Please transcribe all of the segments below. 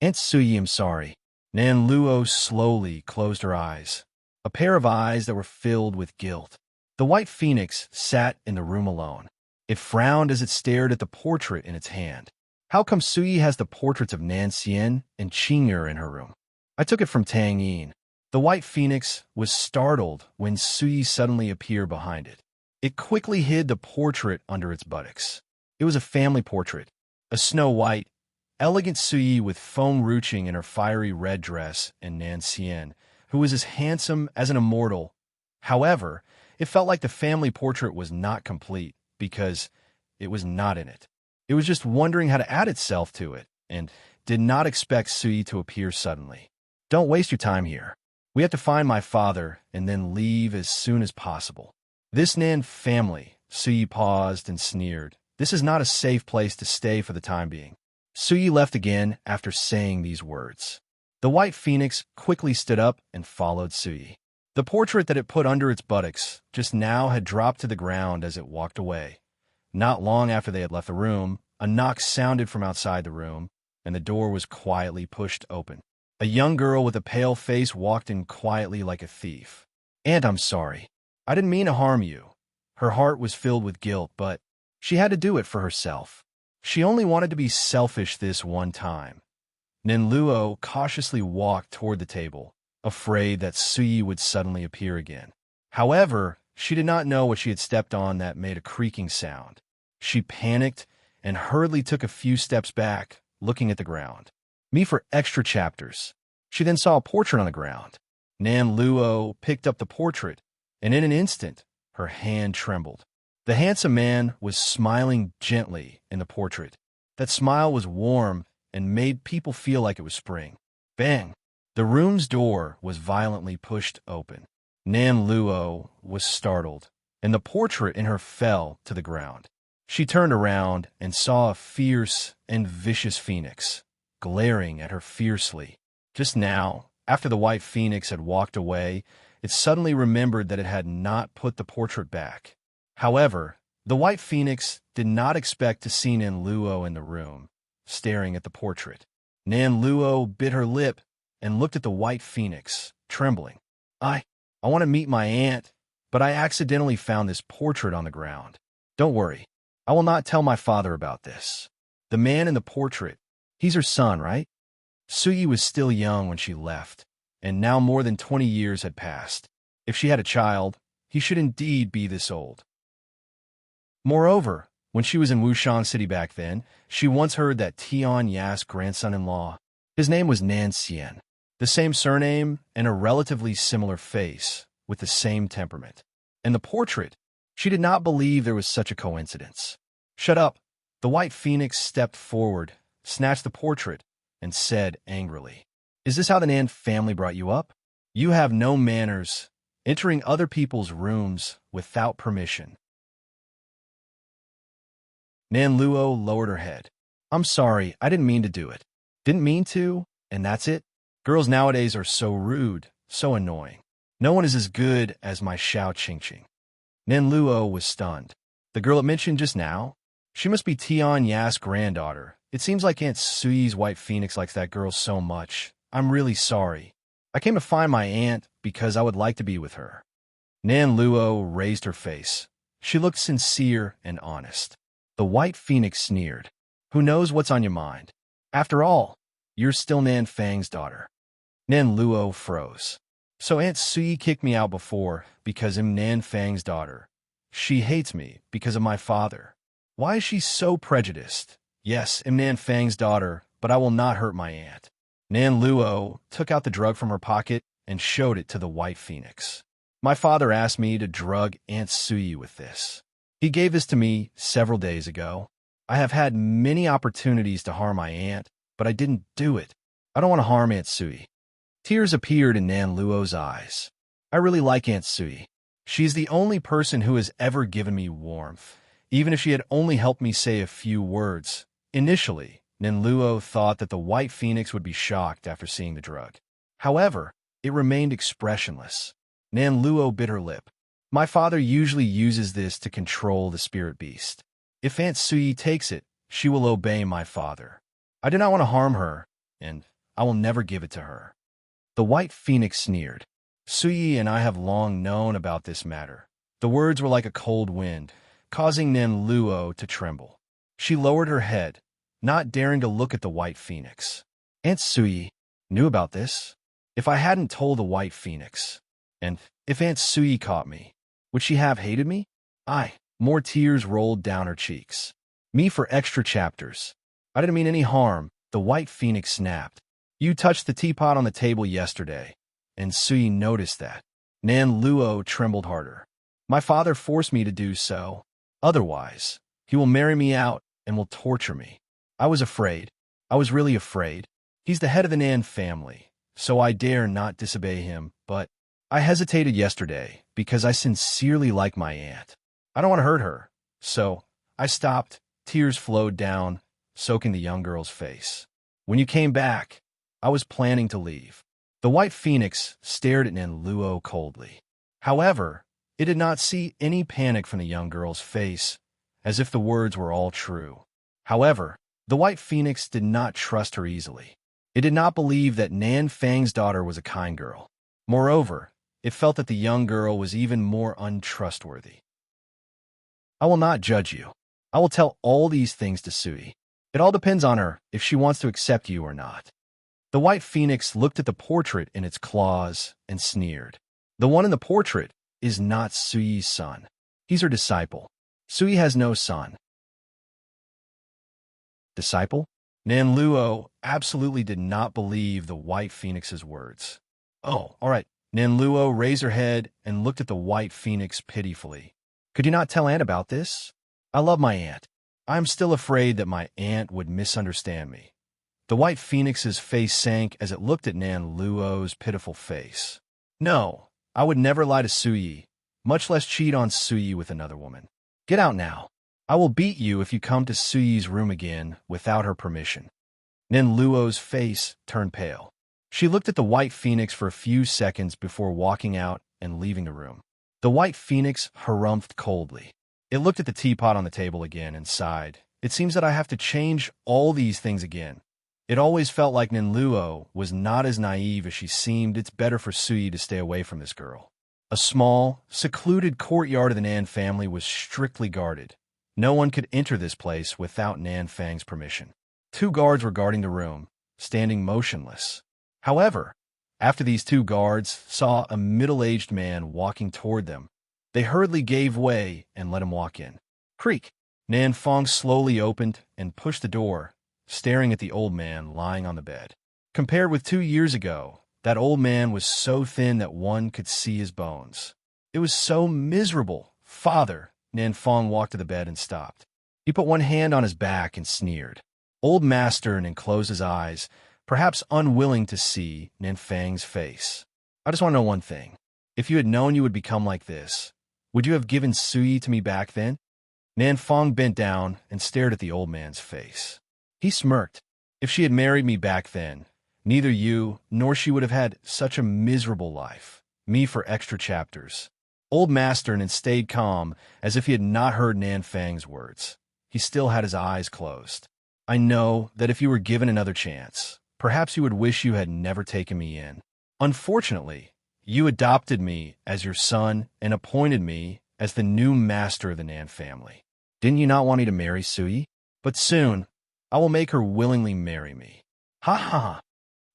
Aunt Suyi, I'm sorry. Nan Luo slowly closed her eyes, a pair of eyes that were filled with guilt. The white phoenix sat in the room alone. It frowned as it stared at the portrait in its hand. How come Suyi has the portraits of Nan Xian and Qing'er in her room? I took it from Tang Yin. The white phoenix was startled when Suyi suddenly appeared behind it. It quickly hid the portrait under its buttocks. It was a family portrait, a snow-white, elegant Suyi with foam ruching in her fiery red dress and Nan Xian, who was as handsome as an immortal. However, it felt like the family portrait was not complete because it was not in it. It was just wondering how to add itself to it and did not expect Suyi to appear suddenly. Don't waste your time here. We have to find my father and then leave as soon as possible. This Nan family, Suyi paused and sneered. This is not a safe place to stay for the time being. Suyi left again after saying these words. The white phoenix quickly stood up and followed Suyi. The portrait that it put under its buttocks just now had dropped to the ground as it walked away. Not long after they had left the room, a knock sounded from outside the room, and the door was quietly pushed open. A young girl with a pale face walked in quietly like a thief. "Aunt, I'm sorry. I didn't mean to harm you." Her heart was filled with guilt, but she had to do it for herself. She only wanted to be selfish this one time. Nin Luo cautiously walked toward the table, afraid that Suyi would suddenly appear again. However, she did not know what she had stepped on that made a creaking sound. She panicked and hurriedly took a few steps back, looking at the ground. Me for extra chapters. She then saw a portrait on the ground. Nan Luo picked up the portrait, and in an instant, her hand trembled. The handsome man was smiling gently in the portrait. That smile was warm and made people feel like it was spring. Bang! The room's door was violently pushed open. Nan Luo was startled, and the portrait in her fell to the ground. She turned around and saw a fierce and vicious phoenix, glaring at her fiercely. Just now, after the white phoenix had walked away, it suddenly remembered that it had not put the portrait back. However, the white phoenix did not expect to see Nan Luo in the room, staring at the portrait. Nan Luo bit her lip and looked at the white phoenix, trembling. I want to meet my aunt, but I accidentally found this portrait on the ground. Don't worry, I will not tell my father about this. The man in the portrait, he's her son, right? Suyi was still young when she left, and now more than 20 years had passed. If she had a child, he should indeed be this old. Moreover, when she was in Wushan City back then, she once heard that Tian Ya's grandson-in-law, his name was Nan Xian, the same surname and a relatively similar face, with the same temperament. And the portrait, she did not believe there was such a coincidence. Shut up! The white phoenix stepped forward, snatched the portrait, and said angrily, "Is this how the Nan family brought you up? You have no manners, entering other people's rooms without permission." Nan Luo lowered her head. "I'm sorry, I didn't mean to do it. Didn't mean to, and that's it. Girls nowadays are so rude, so annoying. No one is as good as my Xiao Qingqing." Nan Luo was stunned. The girl it mentioned just now? She must be Tian Ya's granddaughter. It seems like Aunt Suyi's white phoenix likes that girl so much. I'm really sorry. I came to find my aunt because I would like to be with her. Nan Luo raised her face. She looked sincere and honest. The white phoenix sneered. "Who knows what's on your mind? After all, you're still Nan Fang's daughter." Nan Luo froze. So Aunt Suyi kicked me out before because I'm Nan Fang's daughter. She hates me because of my father. Why is she so prejudiced? Yes, I'm Nan Fang's daughter, but I will not hurt my aunt. Nan Luo took out the drug from her pocket and showed it to the white phoenix. My father asked me to drug Aunt Suyi with this. He gave this to me several days ago. I have had many opportunities to harm my aunt, but I didn't do it. I don't want to harm Aunt Suyi. Tears appeared in Nan Luo's eyes. I really like Aunt Suyi. She's the only person who has ever given me warmth, even if she had only helped me say a few words. Initially, Nan Luo thought that the white phoenix would be shocked after seeing the drug. However, it remained expressionless. Nan Luo bit her lip. My father usually uses this to control the spirit beast. If Aunt Suyi takes it, she will obey my father. I do not want to harm her, and I will never give it to her." The White Phoenix sneered. "Suyi and I have long known about this matter." The words were like a cold wind, causing Nan Luo to tremble. She lowered her head, not daring to look at the White Phoenix. Aunt Suyi knew about this. If I hadn't told the White Phoenix, and if Aunt Suyi caught me, would she have hated me? More tears rolled down her cheeks. Me for extra chapters. I didn't mean any harm, the White Phoenix snapped. You touched the teapot on the table yesterday, and Suyi noticed that. Nan Luo trembled harder. My father forced me to do so. Otherwise, he will marry me out and will torture me. I was afraid. I was really afraid. He's the head of the Nan family, so I dare not disobey him, but I hesitated yesterday because I sincerely like my aunt. I don't want to hurt her, so I stopped. Tears flowed down, soaking the young girl's face. When you came back, I was planning to leave. The White Phoenix stared at Nan Luo coldly. However, it did not see any panic from the young girl's face, as if the words were all true. However, the White Phoenix did not trust her easily. It did not believe that Nan Fang's daughter was a kind girl. Moreover, it felt that the young girl was even more untrustworthy. I will not judge you. I will tell all these things to Suyi. It all depends on her if she wants to accept you or not. The White Phoenix looked at the portrait in its claws and sneered. The one in the portrait is not Suyi's son. He's her disciple. Suyi has no son. Disciple? Nan Luo absolutely did not believe the White Phoenix's words. Oh, all right. Nan Luo raised her head and looked at the White Phoenix pitifully. Could you not tell Aunt about this? I love my aunt. I am still afraid that my aunt would misunderstand me. The White Phoenix's face sank as it looked at Nan Luo's pitiful face. No, I would never lie to Suyi, much less cheat on Suyi with another woman. Get out now. I will beat you if you come to Suyi's room again without her permission. Nan Luo's face turned pale. She looked at the White Phoenix for a few seconds before walking out and leaving the room. The White Phoenix harumphed coldly. It looked at the teapot on the table again and sighed. It seems that I have to change all these things again. It always felt like Nan Luo was not as naive as she seemed. It's better for Suyi to stay away from this girl. A small, secluded courtyard of the Nan family was strictly guarded. No one could enter this place without Nan Fang's permission. 2 guards were guarding the room, standing motionless. However, after these 2 guards saw a middle-aged man walking toward them, they hurriedly gave way and let him walk in. Creak! Nan Fang slowly opened and pushed the door, staring at the old man lying on the bed. Compared with 2 years ago, that old man was so thin that one could see his bones. It was so miserable. Father! Nan Fang walked to the bed and stopped. He put one hand on his back and sneered. Old Master and closed his eyes, perhaps unwilling to see Nan Fang's face. I just want to know one thing. If you had known you would become like this, would you have given Suyi to me back then? Nan Fang bent down and stared at the old man's face. He smirked. If she had married me back then, neither you nor she would have had such a miserable life. Me for extra chapters. Old Master and stayed calm, as if he had not heard Nan Fang's words. He still had his eyes closed. I know that if you were given another chance, perhaps you would wish you had never taken me in. Unfortunately, you adopted me as your son and appointed me as the new master of the Nan family. Didn't you not want me to marry Suyi? But soon, I will make her willingly marry me. Ha ha!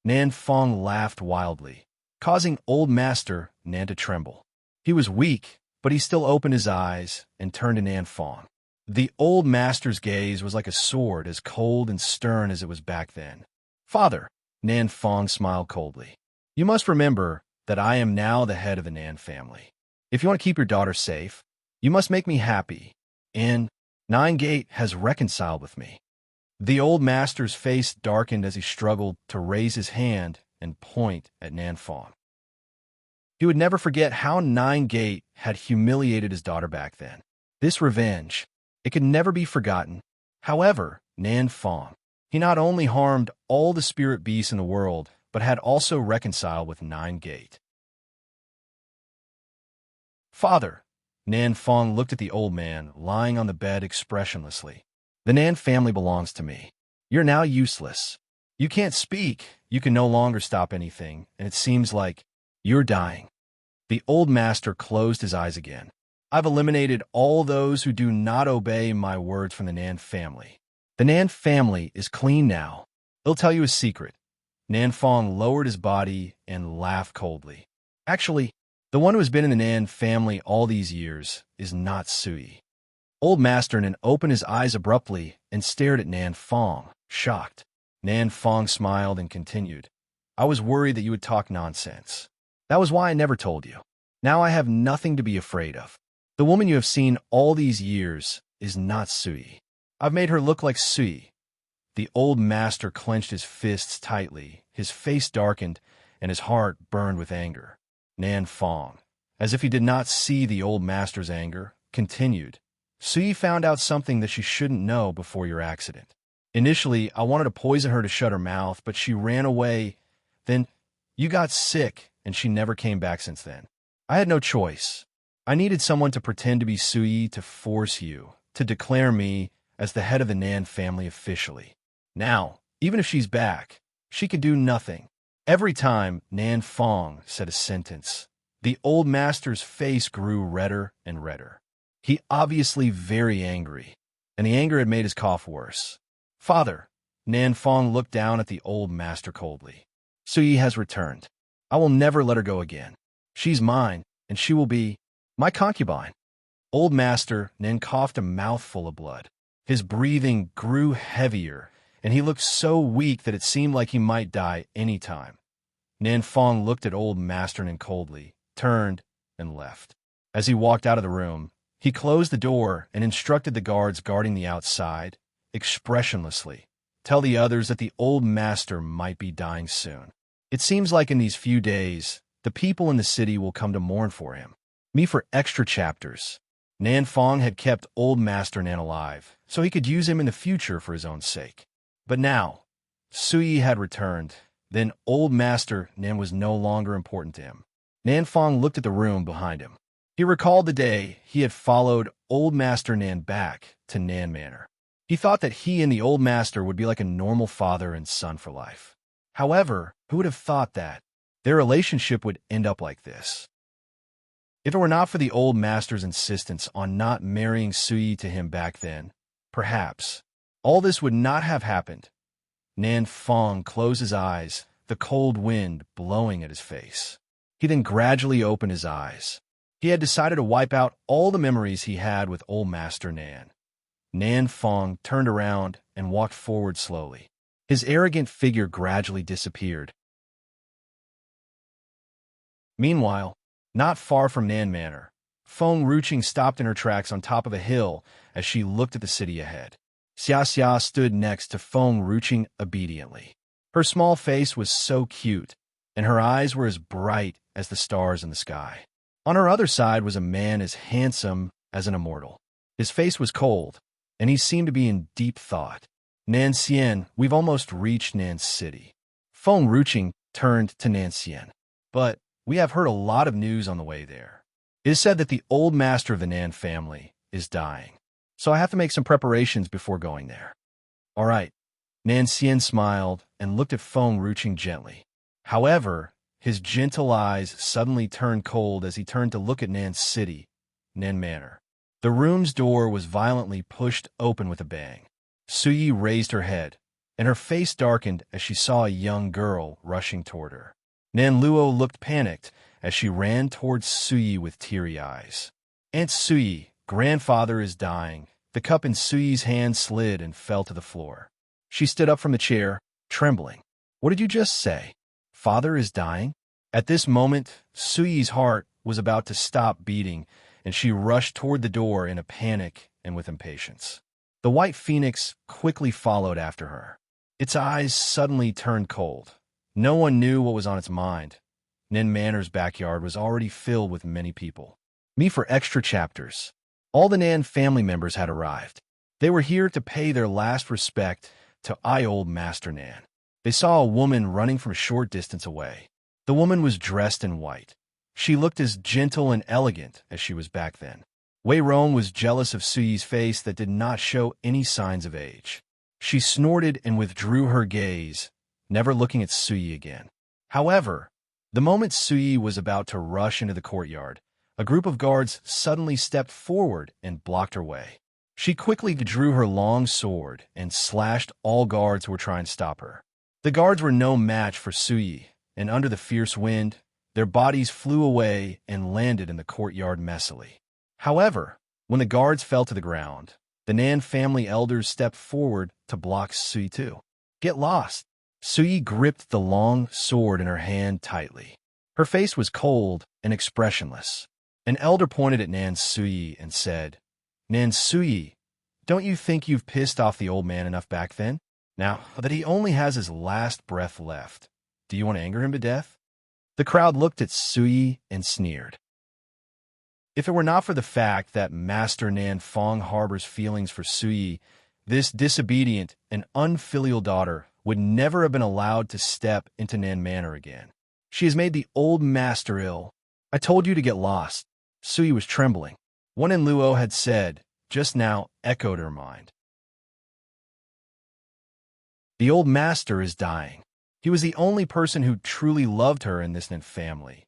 Nan Fang laughed wildly, causing Old Master Nan to tremble. He was weak, but he still opened his eyes and turned to Nan Fang. The Old Master's gaze was like a sword, as cold and stern as it was back then. Father, Nan Fang smiled coldly. You must remember that I am now the head of the Nan family. If you want to keep your daughter safe, you must make me happy, and Nine Gate has reconciled with me. The Old Master's face darkened as he struggled to raise his hand and point at Nan Fang. He would never forget how Nine Gate had humiliated his daughter back then. This revenge, it could never be forgotten. However, Nan Fang, he not only harmed all the spirit beasts in the world, but had also reconciled with Nine Gate. Father, Nan Fang looked at the old man lying on the bed expressionlessly. The Nan family belongs to me. You're now useless. You can't speak. You can no longer stop anything, and it seems like you're dying. The old master closed his eyes again. I've eliminated all those who do not obey my words from the Nan family. The Nan family is clean now. He'll tell you a secret. Nan Fong lowered his body and laughed coldly. Actually, the one who has been in the Nan family all these years is not Sui. Old Master Nan opened his eyes abruptly and stared at Nan Fong, shocked. Nan Fong smiled and continued. I was worried that you would talk nonsense. That was why I never told you. Now I have nothing to be afraid of. The woman you have seen all these years is not Sui. I've made her look like Sui. The old master clenched his fists tightly, his face darkened, and his heart burned with anger. Nan Fong, as if he did not see the old master's anger, continued. Sui found out something that she shouldn't know before your accident. Initially, I wanted to poison her to shut her mouth, but she ran away. Then, you got sick, and she never came back since then. I had no choice. I needed someone to pretend to be Sui to force you, to declare me as the head of the Nan family officially. Now, even if she's back, she could do nothing. Every time Nan Fong said a sentence, the old master's face grew redder and redder. He obviously very angry, and the anger had made his cough worse. Father, Nan Fong looked down at the old master coldly. Sui has returned. I will never let her go again. She's mine, and she will be my concubine. Old master Nan coughed a mouthful of blood. His breathing grew heavier, and he looked so weak that it seemed like he might die any time. Nan Fong looked at old master Nan coldly, turned, and left. As he walked out of the room, he closed the door and instructed the guards guarding the outside, expressionlessly, tell the others that the old master might be dying soon. It seems like in these few days, the people in the city will come to mourn for him. Me for extra chapters. Nan Fong had kept old master Nan alive, so he could use him in the future for his own sake. But now, Sui had returned. Then old master Nan was no longer important to him. Nan Fong looked at the room behind him. He recalled the day he had followed old master Nan back to Nan Manor. He thought that he and the old master would be like a normal father and son for life. However, who would have thought that their relationship would end up like this? If it were not for the old master's insistence on not marrying Sui to him back then, perhaps all this would not have happened. Nan Fong closed his eyes, the cold wind blowing at his face. He then gradually opened his eyes. He had decided to wipe out all the memories he had with old master Nan. Nan Fong turned around and walked forward slowly. His arrogant figure gradually disappeared. Meanwhile, not far from Nan Manor, Feng Ruching stopped in her tracks on top of a hill as she looked at the city ahead. Xia Xia stood next to Feng Ruching obediently. Her small face was so cute, and her eyes were as bright as the stars in the sky. On her other side was a man as handsome as an immortal. His face was cold, and he seemed to be in deep thought. Nan Xian, we've almost reached Nan City. Feng Ruching turned to Nan Xian. But we have heard a lot of news on the way there. It is said that the old master of the Nan family is dying, so I have to make some preparations before going there. All right. Nan Xian smiled and looked at Feng Ruching gently. However, his gentle eyes suddenly turned cold as he turned to look at Nan City, Nan Manor. The room's door was violently pushed open with a bang. Sui raised her head, and her face darkened as she saw a young girl rushing toward her. Nan Luo looked panicked as she ran towards Sui with teary eyes. Aunt Sui, grandfather is dying. The cup in Sui's hand slid and fell to the floor. She stood up from the chair, trembling. What did you just say? Father is dying? At this moment, Sui's heart was about to stop beating, and she rushed toward the door in a panic and with impatience. The white phoenix quickly followed after her. Its eyes suddenly turned cold. No one knew what was on its mind. Nin Manor's backyard was already filled with many people. Me for extra chapters. All the Nan family members had arrived. They were here to pay their last respect to old Master Nan. They saw a woman running from a short distance away. The woman was dressed in white. She looked as gentle and elegant as she was back then. Wei Rong was jealous of Sui's face that did not show any signs of age. She snorted and withdrew her gaze, never looking at Suyi again. However, the moment Suyi was about to rush into the courtyard, a group of guards suddenly stepped forward and blocked her way. She quickly drew her long sword and slashed all guards who were trying to stop her. The guards were no match for Suyi, and under the fierce wind, their bodies flew away and landed in the courtyard messily. However, when the guards fell to the ground, the Nan family elders stepped forward to block Suyi too. Get lost! Suyi gripped the long sword in her hand tightly. Her face was cold and expressionless. An elder pointed at Nan Suyi and said, Nan Suyi, don't you think you've pissed off the old man enough back then? Now that he only has his last breath left, do you want to anger him to death? The crowd looked at Suyi and sneered. If it were not for the fact that Master Nan Fong harbors feelings for Suyi, this disobedient and unfilial daughter would never have been allowed to step into Nan Manor again. She has made the old master ill. I told you to get lost. Suyi was trembling. What Nan Luo had said just now echoed her mind. The old master is dying. He was the only person who truly loved her in this Nan family.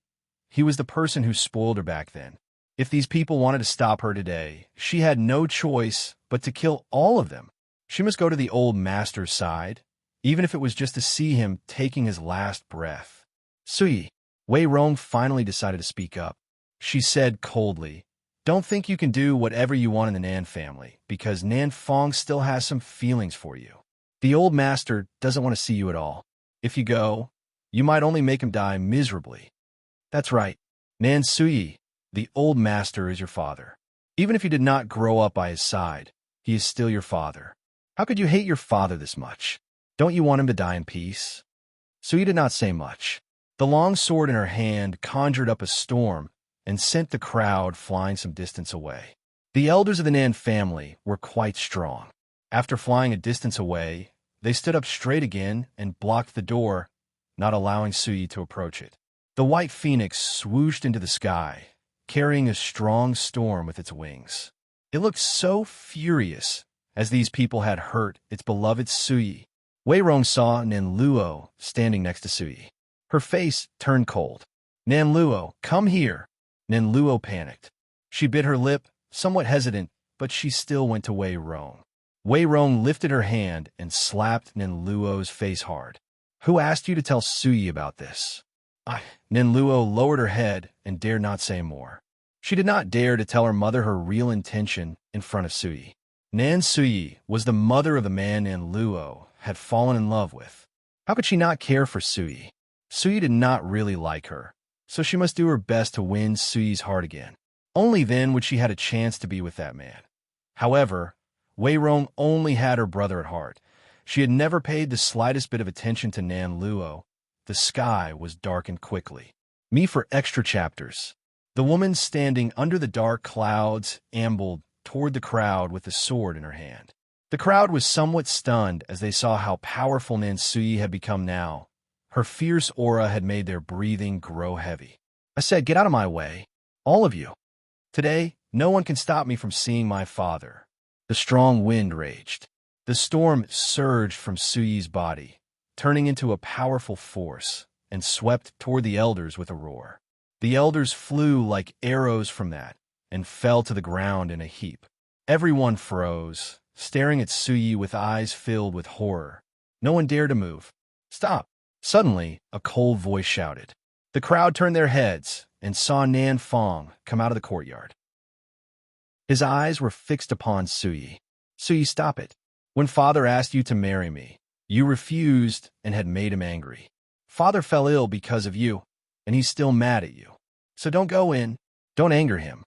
He was the person who spoiled her back then. If these people wanted to stop her today, she had no choice but to kill all of them. She must go to the old master's side, even if it was just to see him taking his last breath. Suyi, Wei Rong finally decided to speak up. She said coldly, don't think you can do whatever you want in the Nan family, because Nan Fong still has some feelings for you. The old master doesn't want to see you at all. If you go, you might only make him die miserably. That's right, Nan Suyi. The old master is your father. Even if you did not grow up by his side, he is still your father. How could you hate your father this much? Don't you want him to die in peace? Suyi did not say much. The long sword in her hand conjured up a storm and sent the crowd flying some distance away. The elders of the Nan family were quite strong. After flying a distance away, they stood up straight again and blocked the door, not allowing Suyi to approach it. The white phoenix swooshed into the sky, carrying a strong storm with its wings. It looked so furious as these people had hurt its beloved Suyi. Wei Rong saw Nan Luo standing next to Suyi. Her face turned cold. Nan Luo, come here. Nan Luo panicked. She bit her lip, somewhat hesitant, but she still went to Wei Rong. Wei Rong lifted her hand and slapped Nan Luo's face hard. Who asked you to tell Suyi about this? Nan Luo lowered her head and dared not say more. She did not dare to tell her mother her real intention in front of Suyi. Nan Suyi was the mother of the man Nan Luo had fallen in love with. How could she not care for Suyi? Suyi did not really like her, so she must do her best to win Suyi's heart again. Only then would she have a chance to be with that man. However, Wei Rong only had her brother at heart. She had never paid the slightest bit of attention to Nan Luo. The sky was darkened quickly. Me for extra chapters. The woman standing under the dark clouds ambled toward the crowd with a sword in her hand. The crowd was somewhat stunned as they saw how powerful Nan Suyi had become now. Her fierce aura had made their breathing grow heavy. I said, get out of my way, all of you. Today, no one can stop me from seeing my father. The strong wind raged. The storm surged from Suyi's body, turning into a powerful force, and swept toward the elders with a roar. The elders flew like arrows from that, and fell to the ground in a heap. Everyone froze, staring at Suyi with eyes filled with horror. No one dared to move. Stop! Suddenly, a cold voice shouted. The crowd turned their heads and saw Nan Fong come out of the courtyard. His eyes were fixed upon Suyi. Suyi, stop it. When father asked you to marry me, you refused and had made him angry. Father fell ill because of you, and he's still mad at you. So don't go in. Don't anger him.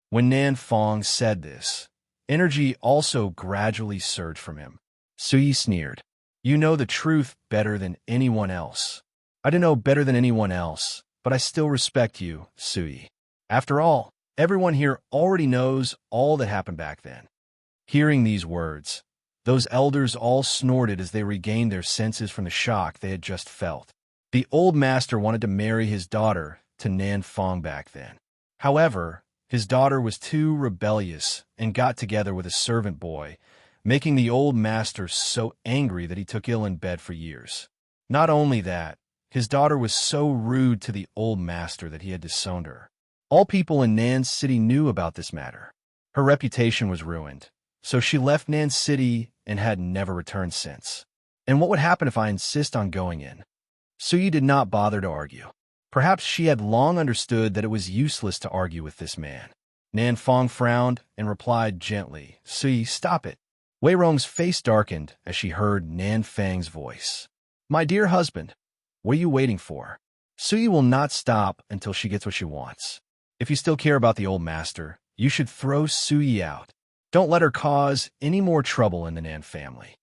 When Nan Fong said this, energy also gradually surged from him. Suyi sneered. You know the truth better than anyone else. I don't know better than anyone else, but I still respect you, Suyi. After all, everyone here already knows all that happened back then. Hearing these words, those elders all snorted as they regained their senses from the shock they had just felt. The old master wanted to marry his daughter to Nan Fong back then. However, his daughter was too rebellious and got together with a servant boy, making the old master so angry that he took ill in bed for years. Not only that, his daughter was so rude to the old master that he had disowned her. All people in Nan's city knew about this matter. Her reputation was ruined, so she left Nan's city and had never returned since. And what would happen if I insist on going in? Suyi did not bother to argue. Perhaps she had long understood that it was useless to argue with this man. Nan Fong frowned and replied gently, "Suyi, stop it." Wei Rong's face darkened as she heard Nan Fang's voice. "My dear husband, what are you waiting for? Suyi will not stop until she gets what she wants. If you still care about the old master, you should throw Suyi out. Don't let her cause any more trouble in the Nan family."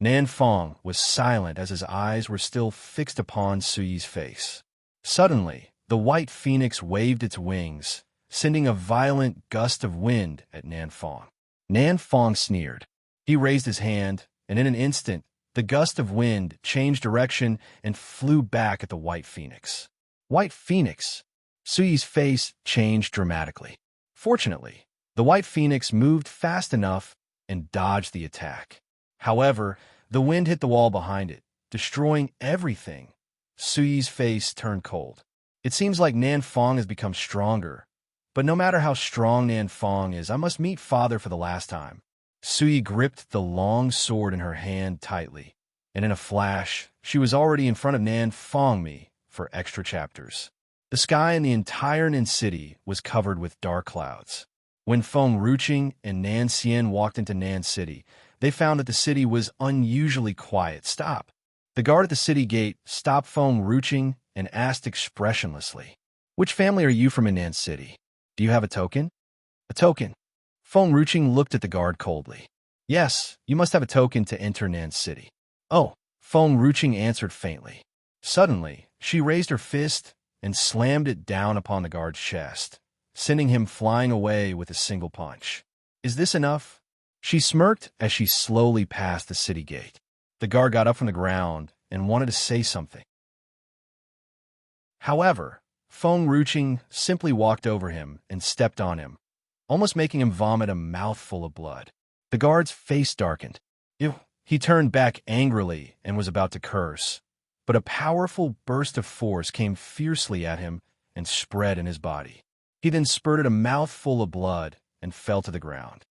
Nan Fong was silent as his eyes were still fixed upon Suyi's face. Suddenly, the white phoenix waved its wings, sending a violent gust of wind at Nan Fong. Nan Fong sneered. He raised his hand, and in an instant, the gust of wind changed direction and flew back at the white phoenix. White phoenix! Suyi's face changed dramatically. Fortunately, the white phoenix moved fast enough and dodged the attack. However, the wind hit the wall behind it, destroying everything. Suyi's face turned cold. It seems like Nan Fong has become stronger. But no matter how strong Nan Fong is, I must meet father for the last time. Suyi gripped the long sword in her hand tightly, and in a flash, she was already in front of Nan Fong me for extra chapters. The sky in the entire Nin city was covered with dark clouds. When Feng Ruqing and Nan Xian walked into Nan City, they found that the city was unusually quiet. "Stop." The guard at the city gate stopped Feng Ruqing and asked expressionlessly, "Which family are you from in Nan City? Do you have a token?" "A token?" Feng Ruqing looked at the guard coldly. "Yes, you must have a token to enter Nan City." "Oh," Feng Ruqing answered faintly. Suddenly, she raised her fist and slammed it down upon the guard's chest, sending him flying away with a single punch. "Is this enough?" She smirked as she slowly passed the city gate. The guard got up from the ground and wanted to say something. However, Feng Ruqing simply walked over him and stepped on him, almost making him vomit a mouthful of blood. The guard's face darkened. Ew. He turned back angrily and was about to curse, but a powerful burst of force came fiercely at him and spread in his body. He then spurted a mouthful of blood and fell to the ground.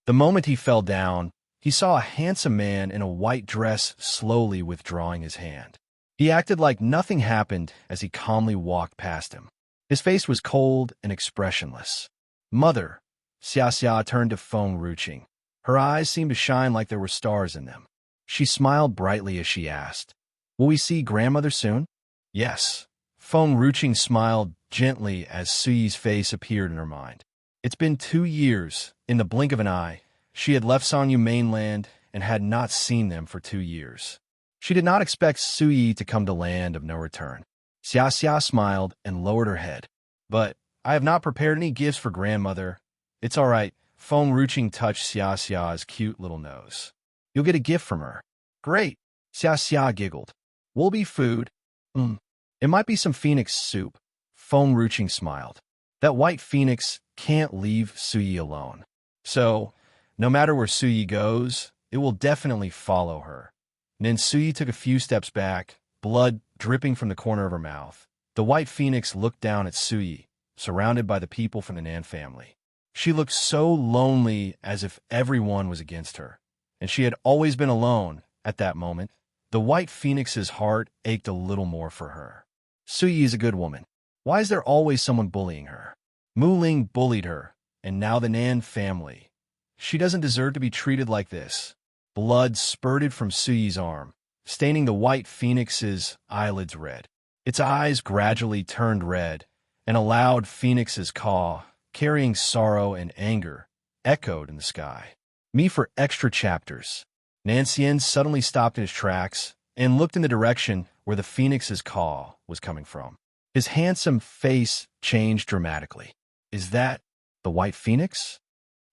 The moment he fell down, he saw a handsome man in a white dress slowly withdrawing his hand. He acted like nothing happened as he calmly walked past him. His face was cold and expressionless. "Mother," Xia Xia turned to Feng Ruqing. Her eyes seemed to shine like there were stars in them. She smiled brightly as she asked, "Will we see grandmother soon?" "Yes." Feng Ruqing smiled gently as Suyi's face appeared in her mind. It's been 2 years. In the blink of an eye, she had left Sangyu mainland and had not seen them for 2 years. She did not expect Suyi to come to land of no return. Xia Xia smiled and lowered her head. "But I have not prepared any gifts for grandmother." "It's all right." Feng Ruqing touched Xia Xia's cute little nose. "You'll get a gift from her." "Great." Xia Xia giggled. "Will be food?" It might be some phoenix soup." Feng Ruqing smiled. "That white phoenix can't leave Suyi alone. So, no matter where Suyi goes, it will definitely follow her." Then Suyi took a few steps back, blood dripping from the corner of her mouth. The white phoenix looked down at Suyi, surrounded by the people from the Nan family. She looked so lonely, as if everyone was against her, and she had always been alone. At that moment, the white phoenix's heart ached a little more for her. Suyi is a good woman. Why is there always someone bullying her? Mu Ling bullied her, and now the Nan family. She doesn't deserve to be treated like this. Blood spurted from Suyi's arm, staining the white phoenix's eyelids red. Its eyes gradually turned red, and a loud phoenix's caw, carrying sorrow and anger, echoed in the sky. "Me for extra chapters." Nan Xian suddenly stopped in his tracks and looked in the direction where the phoenix's caw was coming from. His handsome face changed dramatically. "Is that the white phoenix?"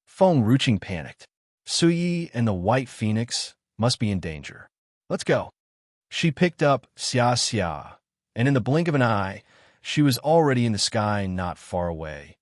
Feng Ruqing panicked. Suyi and the white phoenix must be in danger. "Let's go." She picked up Xia Xia, and in the blink of an eye, she was already in the sky not far away,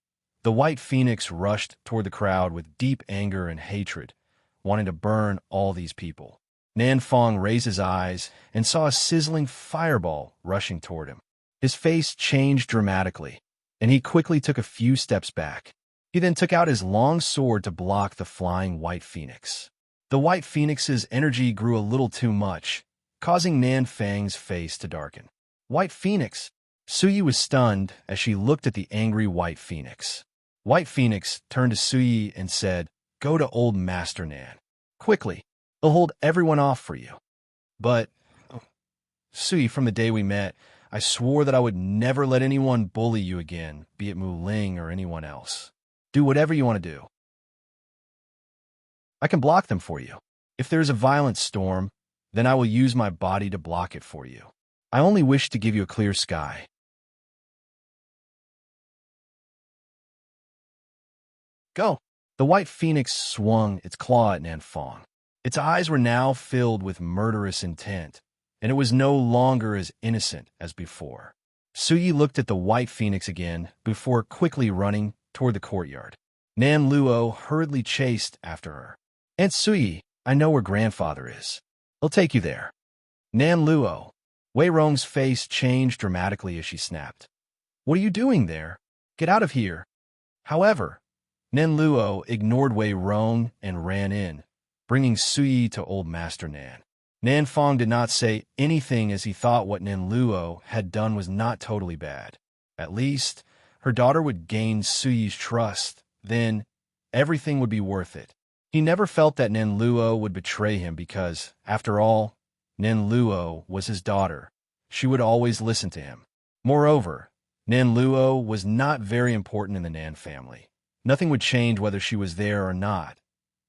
The white phoenix rushed toward the crowd with deep anger and hatred, wanting to burn all these people. Nan Fong raised his eyes and saw a sizzling fireball rushing toward him. His face changed dramatically, and he quickly took a few steps back. He then took out his long sword to block the flying white phoenix. The white phoenix's energy grew a little too much, causing Nan Fang's face to darken. White Phoenix! Suyi was stunned as she looked at the angry white phoenix. White Phoenix turned to Suyi and said, "Go to old Master Nan. Quickly. He'll hold everyone off for you." "But, Suyi, from the day we met, I swore that I would never let anyone bully you again, be it Mu Ling or anyone else. Do whatever you want to do. I can block them for you. If there is a violent storm, then I will use my body to block it for you. I only wish to give you a clear sky." "Go." The white phoenix swung its claw at Nan Fong. Its eyes were now filled with murderous intent, and it was no longer as innocent as before. Suyi looked at the white phoenix again before quickly running toward the courtyard. Nan Luo hurriedly chased after her. "Aunt Suyi, I know where grandfather is. He'll take you there." "Nan Luo." Wei Rong's face changed dramatically as she snapped. "What are you doing there? Get out of here." However, Nan Luo ignored Wei Rong and ran in, bringing Suyi to old Master Nan. Nan Fong did not say anything as he thought what Nan Luo had done was not totally bad. At least, her daughter would gain Suyi's trust, then everything would be worth it. He never felt that Nan Luo would betray him because, after all, Nan Luo was his daughter. She would always listen to him. Moreover, Nan Luo was not very important in the Nan family. Nothing would change whether she was there or not.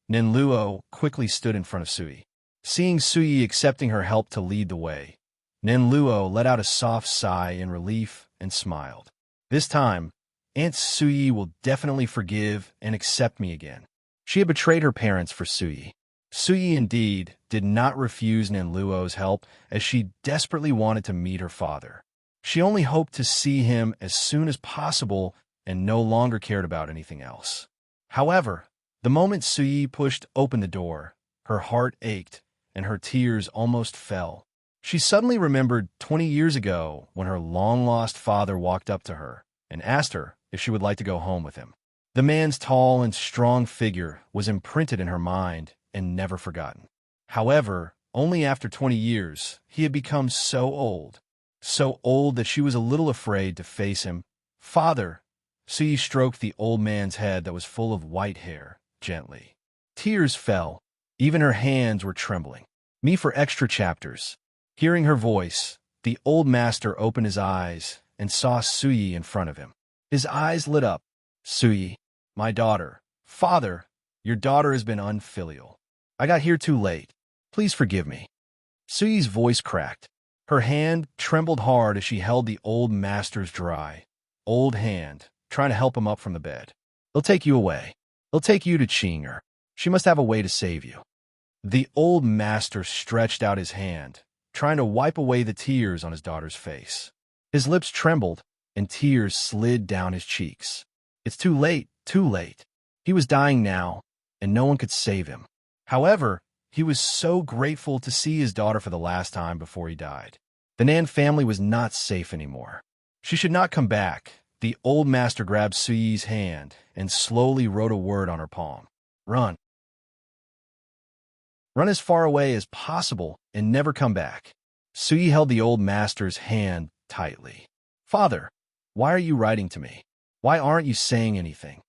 Nan Luo quickly stood in front of Suyi. Seeing Suyi accepting her help to lead the way, Nan Luo let out a soft sigh in relief and smiled. This time, Aunt Suyi will definitely forgive and accept me again. She had betrayed her parents for Suyi. Suyi indeed did not refuse Nan Luo's help as she desperately wanted to meet her father. She only hoped to see him as soon as possible and no longer cared about anything else. However, the moment Suyi pushed open the door, her heart ached and her tears almost fell. She suddenly remembered 20 years ago when her long-lost father walked up to her and asked her if she would like to go home with him. The man's tall and strong figure was imprinted in her mind and never forgotten. However, only after 20 years, he had become so old that she was a little afraid to face him. "Father," Suyi stroked the old man's head that was full of white hair, gently. Tears fell. Even her hands were trembling. "Me for extra chapters." Hearing her voice, the old master opened his eyes and saw Suyi in front of him. His eyes lit up. "Suyi, my daughter." "Father, your daughter has been unfilial. I got here too late. Please forgive me." Suyi's voice cracked. Her hand trembled hard as she held the old master's dry, old hand, trying to help him up from the bed. "He'll take you away. He'll take you to Chinger. She must have a way to save you." The old master stretched out his hand, trying to wipe away the tears on his daughter's face. His lips trembled, and tears slid down his cheeks. It's too late, too late. He was dying now, and no one could save him. However, he was so grateful to see his daughter for the last time before he died. The Nan family was not safe anymore. She should not come back. The old master grabbed Suyi's hand and slowly wrote a word on her palm. "Run. Run as far away as possible and never come back." Suyi held the old master's hand tightly. "Father, why are you writing to me? Why aren't you saying anything?"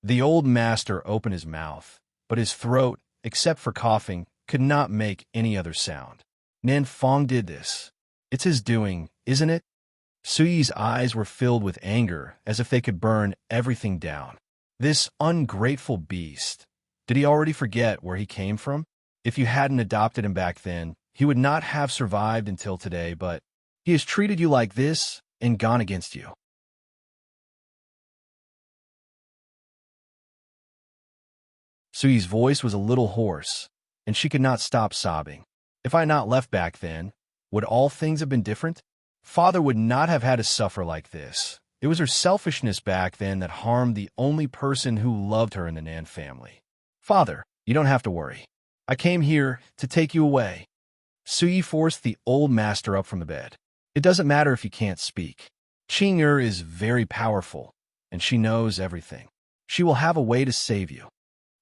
The old master opened his mouth, but his throat, except for coughing, could not make any other sound. "Nan Fong did this. It's his doing, isn't it?" Suyi's eyes were filled with anger, as if they could burn everything down. This ungrateful beast. Did he already forget where he came from? If you hadn't adopted him back then, he would not have survived until today, but he has treated you like this and gone against you. Suyi's voice was a little hoarse, and she could not stop sobbing. If I had not left back then, would all things have been different? Father would not have had to suffer like this, It was her selfishness back then that harmed the only person who loved her in the Nan family. Father, you don't have to worry. I came here to take you away. Suyi forced the old master up from the bed. It doesn't matter if you can't speak. Qing'er is very powerful, and she knows everything. She will have a way to save you.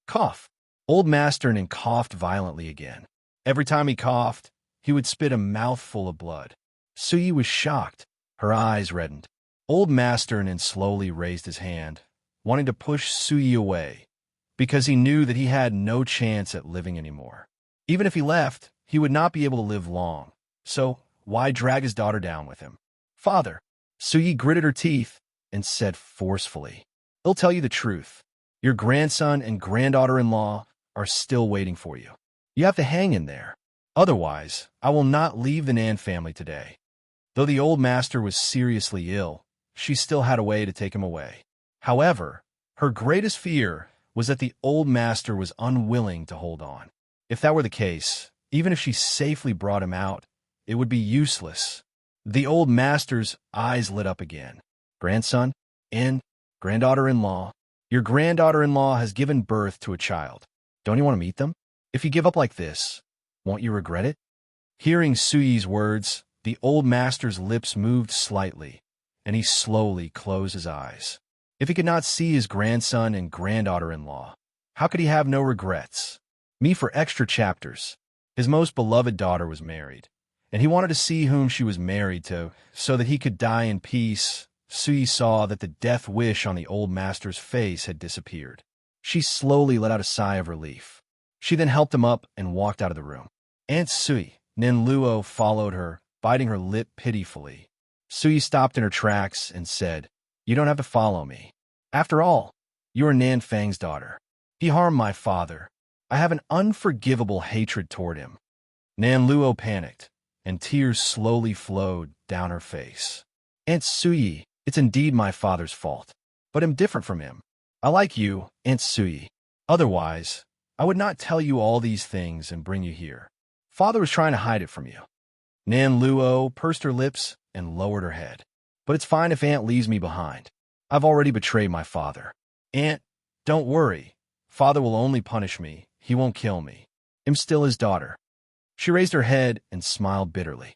Cough. Old master Nan coughed violently again. Every time he coughed, he would spit a mouthful of blood. Suyi was shocked. Her eyes reddened. Old master Nan slowly raised his hand, wanting to push Suyi away, because he knew that he had no chance at living anymore. Even if he left, he would not be able to live long. So, why drag his daughter down with him? Father, Suyi gritted her teeth and said forcefully, I'll tell you the truth. Your grandson and granddaughter-in-law are still waiting for you. You have to hang in there. Otherwise, I will not leave the Nan family today. Though the old master was seriously ill, she still had a way to take him away. However, her greatest fear was that the old master was unwilling to hold on. If that were the case, even if she safely brought him out, it would be useless. The old master's eyes lit up again. Grandson and granddaughter-in-law. Your granddaughter-in-law has given birth to a child. Don't you want to meet them? If you give up like this, won't you regret it? Hearing Suyi's words, the old master's lips moved slightly, and he slowly closed his eyes. If he could not see his grandson and granddaughter-in-law, how could he have no regrets? Me for extra chapters. His most beloved daughter was married, and he wanted to see whom she was married to so that he could die in peace. Suyi saw that the death wish on the old master's face had disappeared. She slowly let out a sigh of relief. She then helped him up and walked out of the room. Aunt Suyi, Nan Luo followed her, biting her lip pitifully. Suyi stopped in her tracks and said, You don't have to follow me. After all, you are Nan Fang's daughter. He harmed my father. I have an unforgivable hatred toward him. Nan Luo panicked, and tears slowly flowed down her face. Aunt Suyi, it's indeed my father's fault, but I'm different from him. I like you, Aunt Suyi. Otherwise, I would not tell you all these things and bring you here. Father was trying to hide it from you. Nan Luo pursed her lips and lowered her head. But it's fine if Aunt leaves me behind. I've already betrayed my father. Aunt, don't worry. Father will only punish me. He won't kill me. I'm still his daughter. She raised her head and smiled bitterly.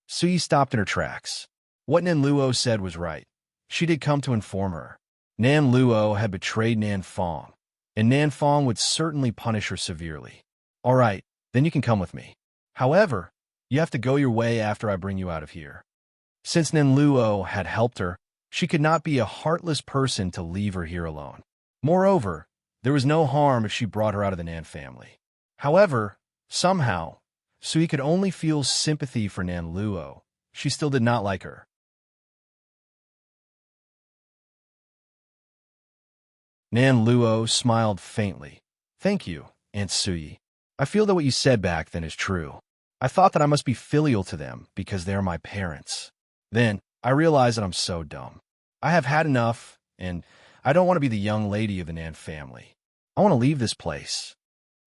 Suyi stopped in her tracks. What Nan Luo said was right. She did come to inform her. Nan Luo had betrayed Nan Fong, and Nan Fong would certainly punish her severely. All right, then you can come with me. However, you have to go your way after I bring you out of here. Since Nan Luo had helped her, she could not be a heartless person to leave her here alone. Moreover, there was no harm if she brought her out of the Nan family. However, somehow, Suyi could only feel sympathy for Nan Luo. She still did not like her. Nan Luo smiled faintly. Thank you, Aunt Suyi. I feel that what you said back then is true. I thought that I must be filial to them because they are my parents. Then, I realized that I'm so dumb. I have had enough, and I don't want to be the young lady of the Nan family. I want to leave this place.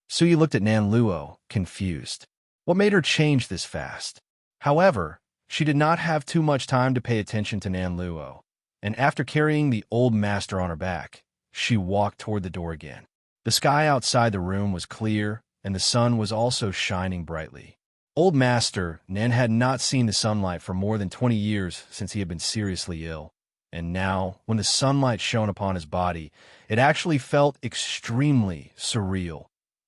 Suyi looked at Nan Luo, confused. What made her change this fast? However, she did not have too much time to pay attention to Nan Luo, and after carrying the old master on her back, she walked toward the door again. The sky outside the room was clear, and the sun was also shining brightly. Old Master Nan had not seen the sunlight for more than 20 years since he had been seriously ill, and now, when the sunlight shone upon his body, it actually felt extremely surreal.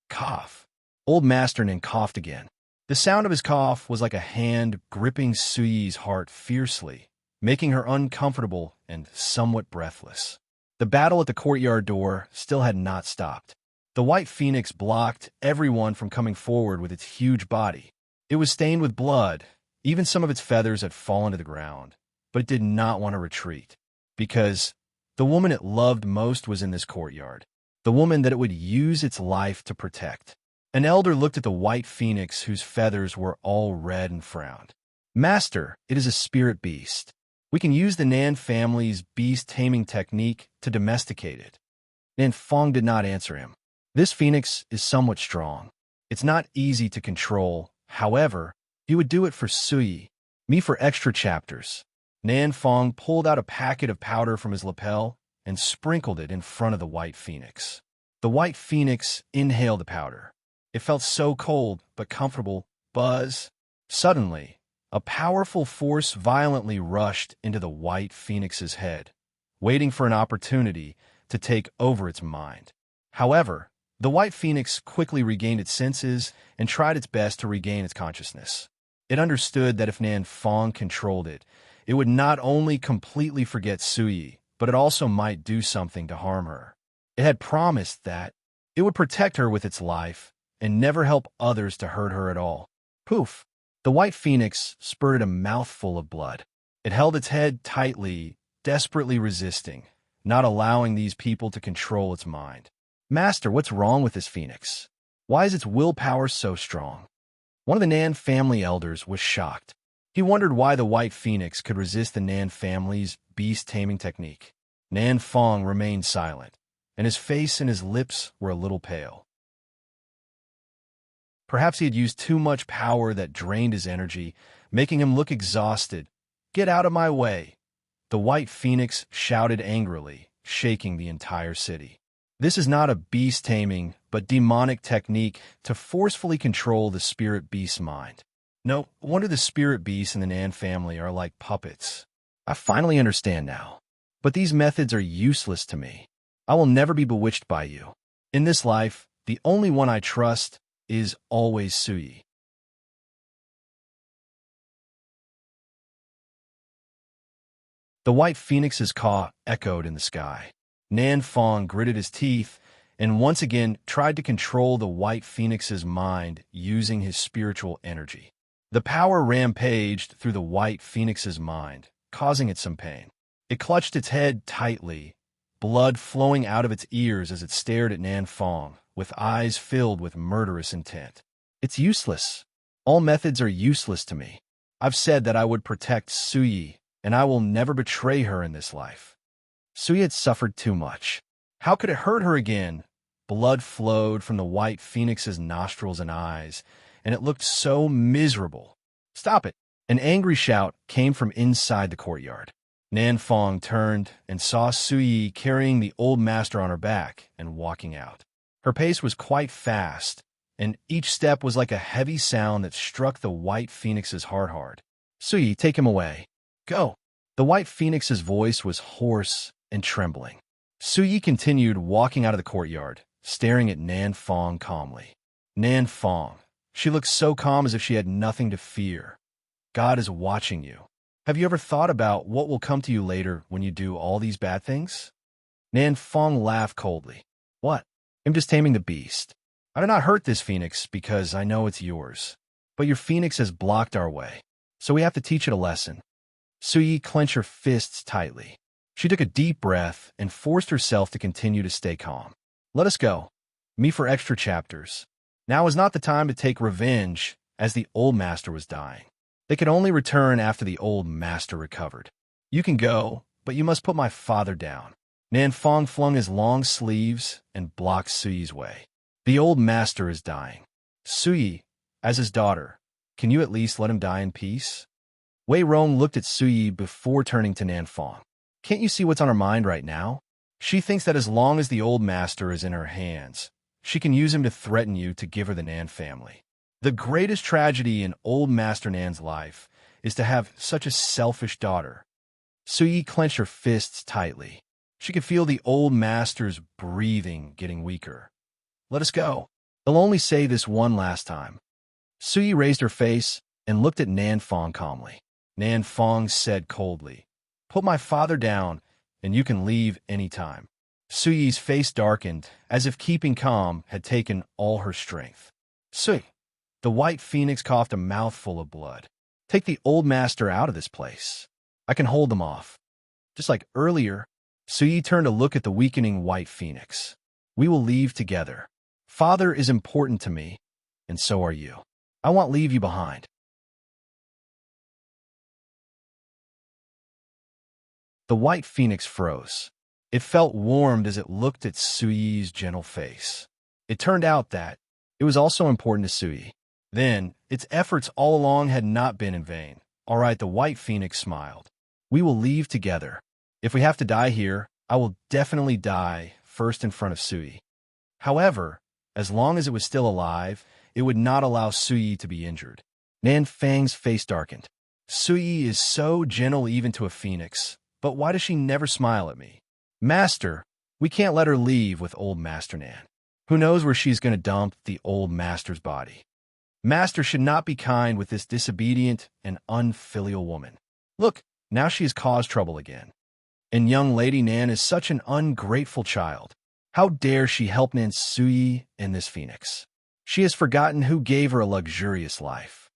Cough. Old Master Nan coughed again. The sound of his cough was like a hand gripping Suyi's heart fiercely, making her uncomfortable and somewhat breathless. The battle at the courtyard door still had not stopped. The white phoenix blocked everyone from coming forward with its huge body. It was stained with blood. Even some of its feathers had fallen to the ground, but it did not want to retreat, because the woman it loved most was in this courtyard, the woman that it would use its life to protect. An elder looked at the white phoenix whose feathers were all red and frowned. Master, it is a spirit beast. We can use the Nan family's beast taming technique to domesticate it. Nan Fong did not answer him. This phoenix is somewhat strong. It's not easy to control. However, he would do it for Suyi. Me for extra chapters. Nan Fong pulled out a packet of powder from his lapel and sprinkled it in front of the white phoenix. The white phoenix inhaled the powder. It felt so cold but comfortable. Buzz. Suddenly, a powerful force violently rushed into the white phoenix's head, waiting for an opportunity to take over its mind. However, the white phoenix quickly regained its senses and tried its best to regain its consciousness. It understood that if Nan Fong controlled it, it would not only completely forget Suyi, but it also might do something to harm her. It had promised that it would protect her with its life and never help others to hurt her at all. Poof! The white phoenix spurted a mouthful of blood. It held its head tightly, desperately resisting, not allowing these people to control its mind. Master, what's wrong with this phoenix? Why is its willpower so strong? One of the Nan family elders was shocked. He wondered why the white phoenix could resist the Nan family's beast-taming technique. Nan Fong remained silent, and his face and his lips were a little pale. Perhaps he had used too much power that drained his energy, making him look exhausted. "Get out of my way!" The white phoenix shouted angrily, shaking the entire city. This is not a beast-taming, but demonic technique to forcefully control the spirit beast's mind. No wonder the spirit beasts in the Nan family are like puppets. I finally understand now. But these methods are useless to me. I will never be bewitched by you. In this life, the only one I trust is always Suyi. The white phoenix's caw echoed in the sky. Nan Fong gritted his teeth and once again tried to control the white phoenix's mind using his spiritual energy. The power rampaged through the white phoenix's mind, causing it some pain. It clutched its head tightly, blood flowing out of its ears as it stared at Nan Fong, with eyes filled with murderous intent. It's useless. All methods are useless to me. I've said that I would protect Suyi, and I will never betray her in this life. Suyi had suffered too much. How could it hurt her again? Blood flowed from the white phoenix's nostrils and eyes, and it looked so miserable. Stop it! An angry shout came from inside the courtyard. Nan Fong turned and saw Suyi carrying the old master on her back and walking out. Her pace was quite fast, and each step was like a heavy sound that struck the white phoenix's heart hard. Suyi, take him away. Go! The white phoenix's voice was hoarse and trembling. Suyi continued walking out of the courtyard, staring at Nan Fong calmly. Nan Fong. She looked so calm as if she had nothing to fear. God is watching you. Have you ever thought about what will come to you later when you do all these bad things? Nan Fong laughed coldly. What? I'm just taming the beast. I did not hurt this phoenix because I know it's yours. But your phoenix has blocked our way, so we have to teach it a lesson. Suyi clenched her fists tightly. She took a deep breath and forced herself to continue to stay calm. Let us go. Me for extra chapters. Now is not the time to take revenge, as the old master was dying. They could only return after the old master recovered. You can go, but you must put my father down. Nan Fong flung his long sleeves and blocked Suyi's way. The old master is dying. Suyi, as his daughter, can you at least let him die in peace? Wei Rong looked at Suyi before turning to Nan Fong. Can't you see what's on her mind right now? She thinks that as long as the old master is in her hands, she can use him to threaten you to give her the Nan family. The greatest tragedy in old Master Nan's life is to have such a selfish daughter. Suyi clenched her fists tightly. She could feel the old master's breathing getting weaker. Let us go. They'll only say this one last time. Suyi raised her face and looked at Nan Fong calmly. Nan Fong said coldly, Put my father down, and you can leave any time. Suyi's face darkened, as if keeping calm had taken all her strength. Suyi! The white phoenix coughed a mouthful of blood. Take the old master out of this place. I can hold them off. Just like earlier, Suyi turned to look at the weakening white phoenix. We will leave together. Father is important to me, and so are you. I won't leave you behind. The white phoenix froze. It felt warmed as it looked at Suyi's gentle face. It turned out that it was also important to Suyi. Then, its efforts all along had not been in vain. All right, the white phoenix smiled. We will leave together. If we have to die here, I will definitely die first in front of Sui. However, as long as it was still alive, it would not allow Sui to be injured. Nan Fang's face darkened. Sui is so gentle even to a phoenix, but why does she never smile at me? Master, we can't let her leave with old Master Nan. Who knows where she's going to dump the old master's body? Master should not be kind with this disobedient and unfilial woman. Look, now she has caused trouble again. And young Lady Nan is such an ungrateful child. How dare she help Nan Sui and this phoenix? She has forgotten who gave her a luxurious life.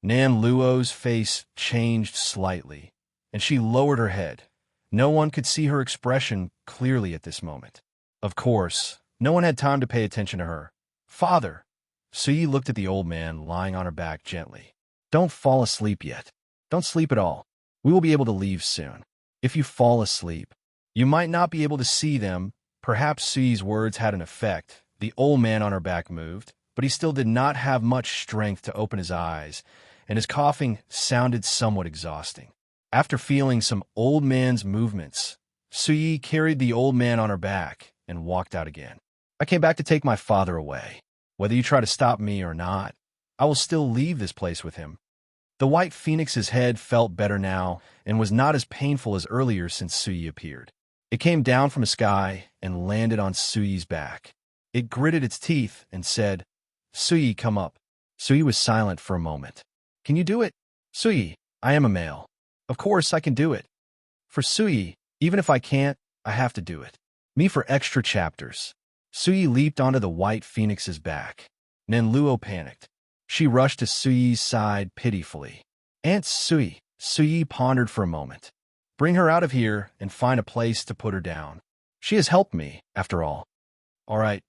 Nan Luo's face changed slightly, and she lowered her head. No one could see her expression clearly at this moment. Of course, no one had time to pay attention to her. Father! Sui looked at the old man lying on her back gently. Don't fall asleep yet. Don't sleep at all. We will be able to leave soon. If you fall asleep, you might not be able to see them. Perhaps Sui's words had an effect. The old man on her back moved, but he still did not have much strength to open his eyes, and his coughing sounded somewhat exhausting. After feeling some old man's movements, Sui carried the old man on her back and walked out again. I came back to take my father away. Whether you try to stop me or not, I will still leave this place with him. The white phoenix's head felt better now and was not as painful as earlier since Sui appeared. It came down from the sky and landed on Sui's back. It gritted its teeth and said, Sui, come up. Sui was silent for a moment. Can you do it? Sui, I am a male. Of course I can do it. For Sui, even if I can't, I have to do it. Me for extra chapters. Sui leaped onto the white phoenix's back. Nanluo panicked. She rushed to Sui's side pitifully. Aunt Sui. Sui pondered for a moment. Bring her out of here and find a place to put her down. She has helped me, after all. All right.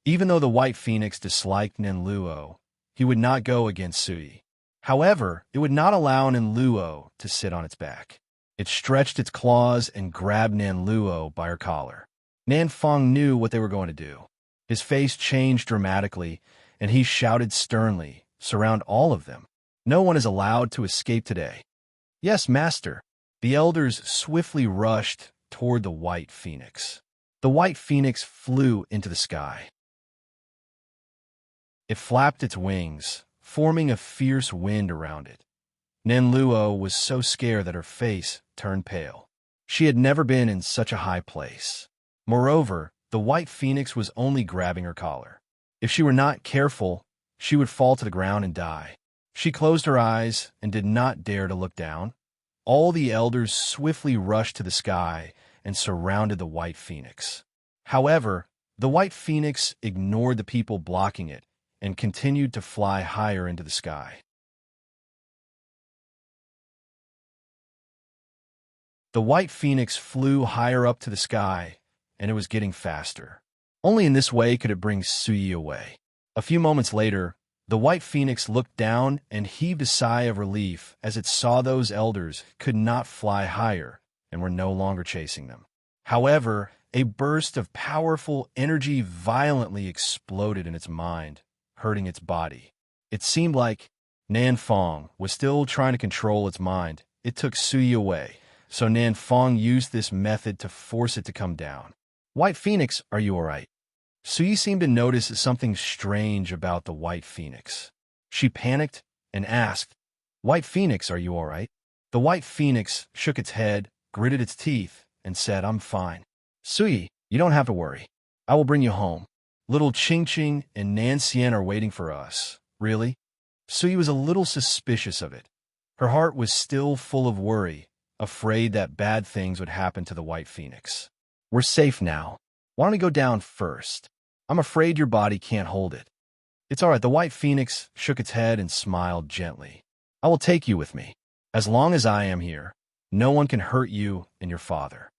Even though the white phoenix disliked Nanluo, he would not go against Sui. However, it would not allow Nanluo to sit on its back. It stretched its claws and grabbed Nanluo by her collar. Nanfang knew what they were going to do. His face changed dramatically, and he shouted sternly, surround all of them. No one is allowed to escape today. Yes, master. The elders swiftly rushed toward the white phoenix. The white phoenix flew into the sky. It flapped its wings, forming a fierce wind around it. Nanluo was so scared that her face turned pale. She had never been in such a high place. Moreover, the white phoenix was only grabbing her collar. If she were not careful, she would fall to the ground and die. She closed her eyes and did not dare to look down. All the elders swiftly rushed to the sky and surrounded the white phoenix. However, the white phoenix ignored the people blocking it and continued to fly higher into the sky. The white phoenix flew higher up to the sky, and it was getting faster. Only in this way could it bring Sui away. A few moments later, the white phoenix looked down and heaved a sigh of relief as it saw those elders could not fly higher and were no longer chasing them. However, a burst of powerful energy violently exploded in its mind, hurting its body. It seemed like Nanfang was still trying to control its mind. It took Sui away, so Nanfang used this method to force it to come down. White Phoenix, are you all right? Sui seemed to notice something strange about the white phoenix. She panicked and asked, White Phoenix, are you all right? The white phoenix shook its head, gritted its teeth, and said, I'm fine. Sui, you don't have to worry. I will bring you home. Little Ching Ching and Nansien are waiting for us. Really? Sui was a little suspicious of it. Her heart was still full of worry, afraid that bad things would happen to the white phoenix. We're safe now. Why don't we go down first? I'm afraid your body can't hold it. It's all right. The white phoenix shook its head and smiled gently. I will take you with me. As long as I am here, no one can hurt you and your father.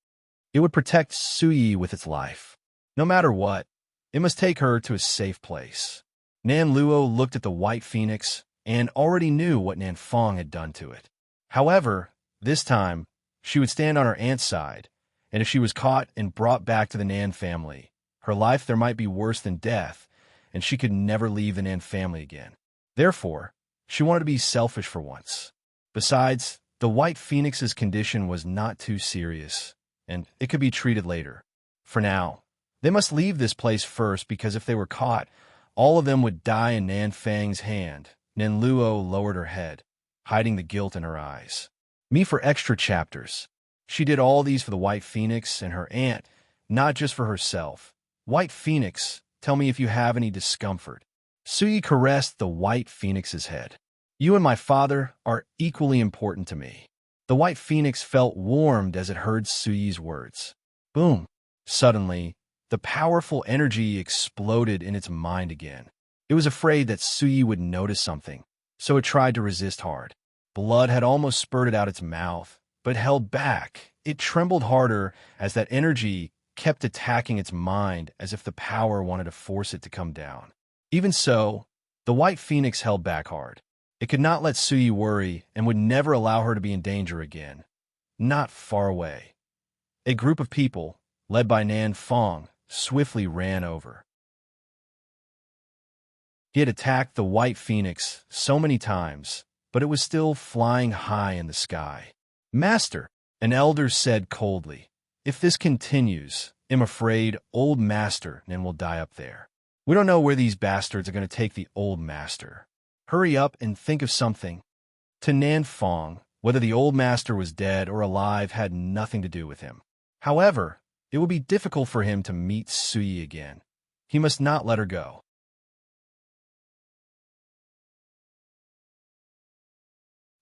It would protect Sui with its life. No matter what, it must take her to a safe place. Nanluo looked at the white phoenix and already knew what Nanfang had done to it. However, this time, she would stand on her aunt's side, and if she was caught and brought back to the Nan family, her life there might be worse than death, and she could never leave the Nan family again. Therefore, she wanted to be selfish for once. Besides, The White Phoenix's condition was not too serious, and it could be treated later. For now, they must leave this place first because if they were caught, all of them would die in Nan Fang's hand. Nen Luo lowered her head, hiding the guilt in her eyes. Me for extra chapters. She did all these for the White Phoenix and her aunt, not just for herself. White Phoenix, tell me if you have any discomfort. Suyi caressed the White Phoenix's head. You and my father are equally important to me. The White Phoenix felt warmed as it heard Suyi's words. Boom! Suddenly, the powerful energy exploded in its mind again. It was afraid that Suyi would notice something, so it tried to resist hard. Blood had almost spurted out its mouth, but held back. It trembled harder as that energy kept attacking its mind as if the power wanted to force it to come down. Even so, the White Phoenix held back hard. It could not let Suyi worry and would never allow her to be in danger again. Not far away. A group of people, led by Nan Fang, swiftly ran over. He had attacked the White Phoenix so many times, but it was still flying high in the sky. Master, an elder said coldly, if this continues, I'm afraid old Master Nan will die up there. We don't know where these bastards are going to take the old master. Hurry up and think of something. To Nan Fang, whether the old master was dead or alive had nothing to do with him. However, it would be difficult for him to meet Suyi again. He must not let her go.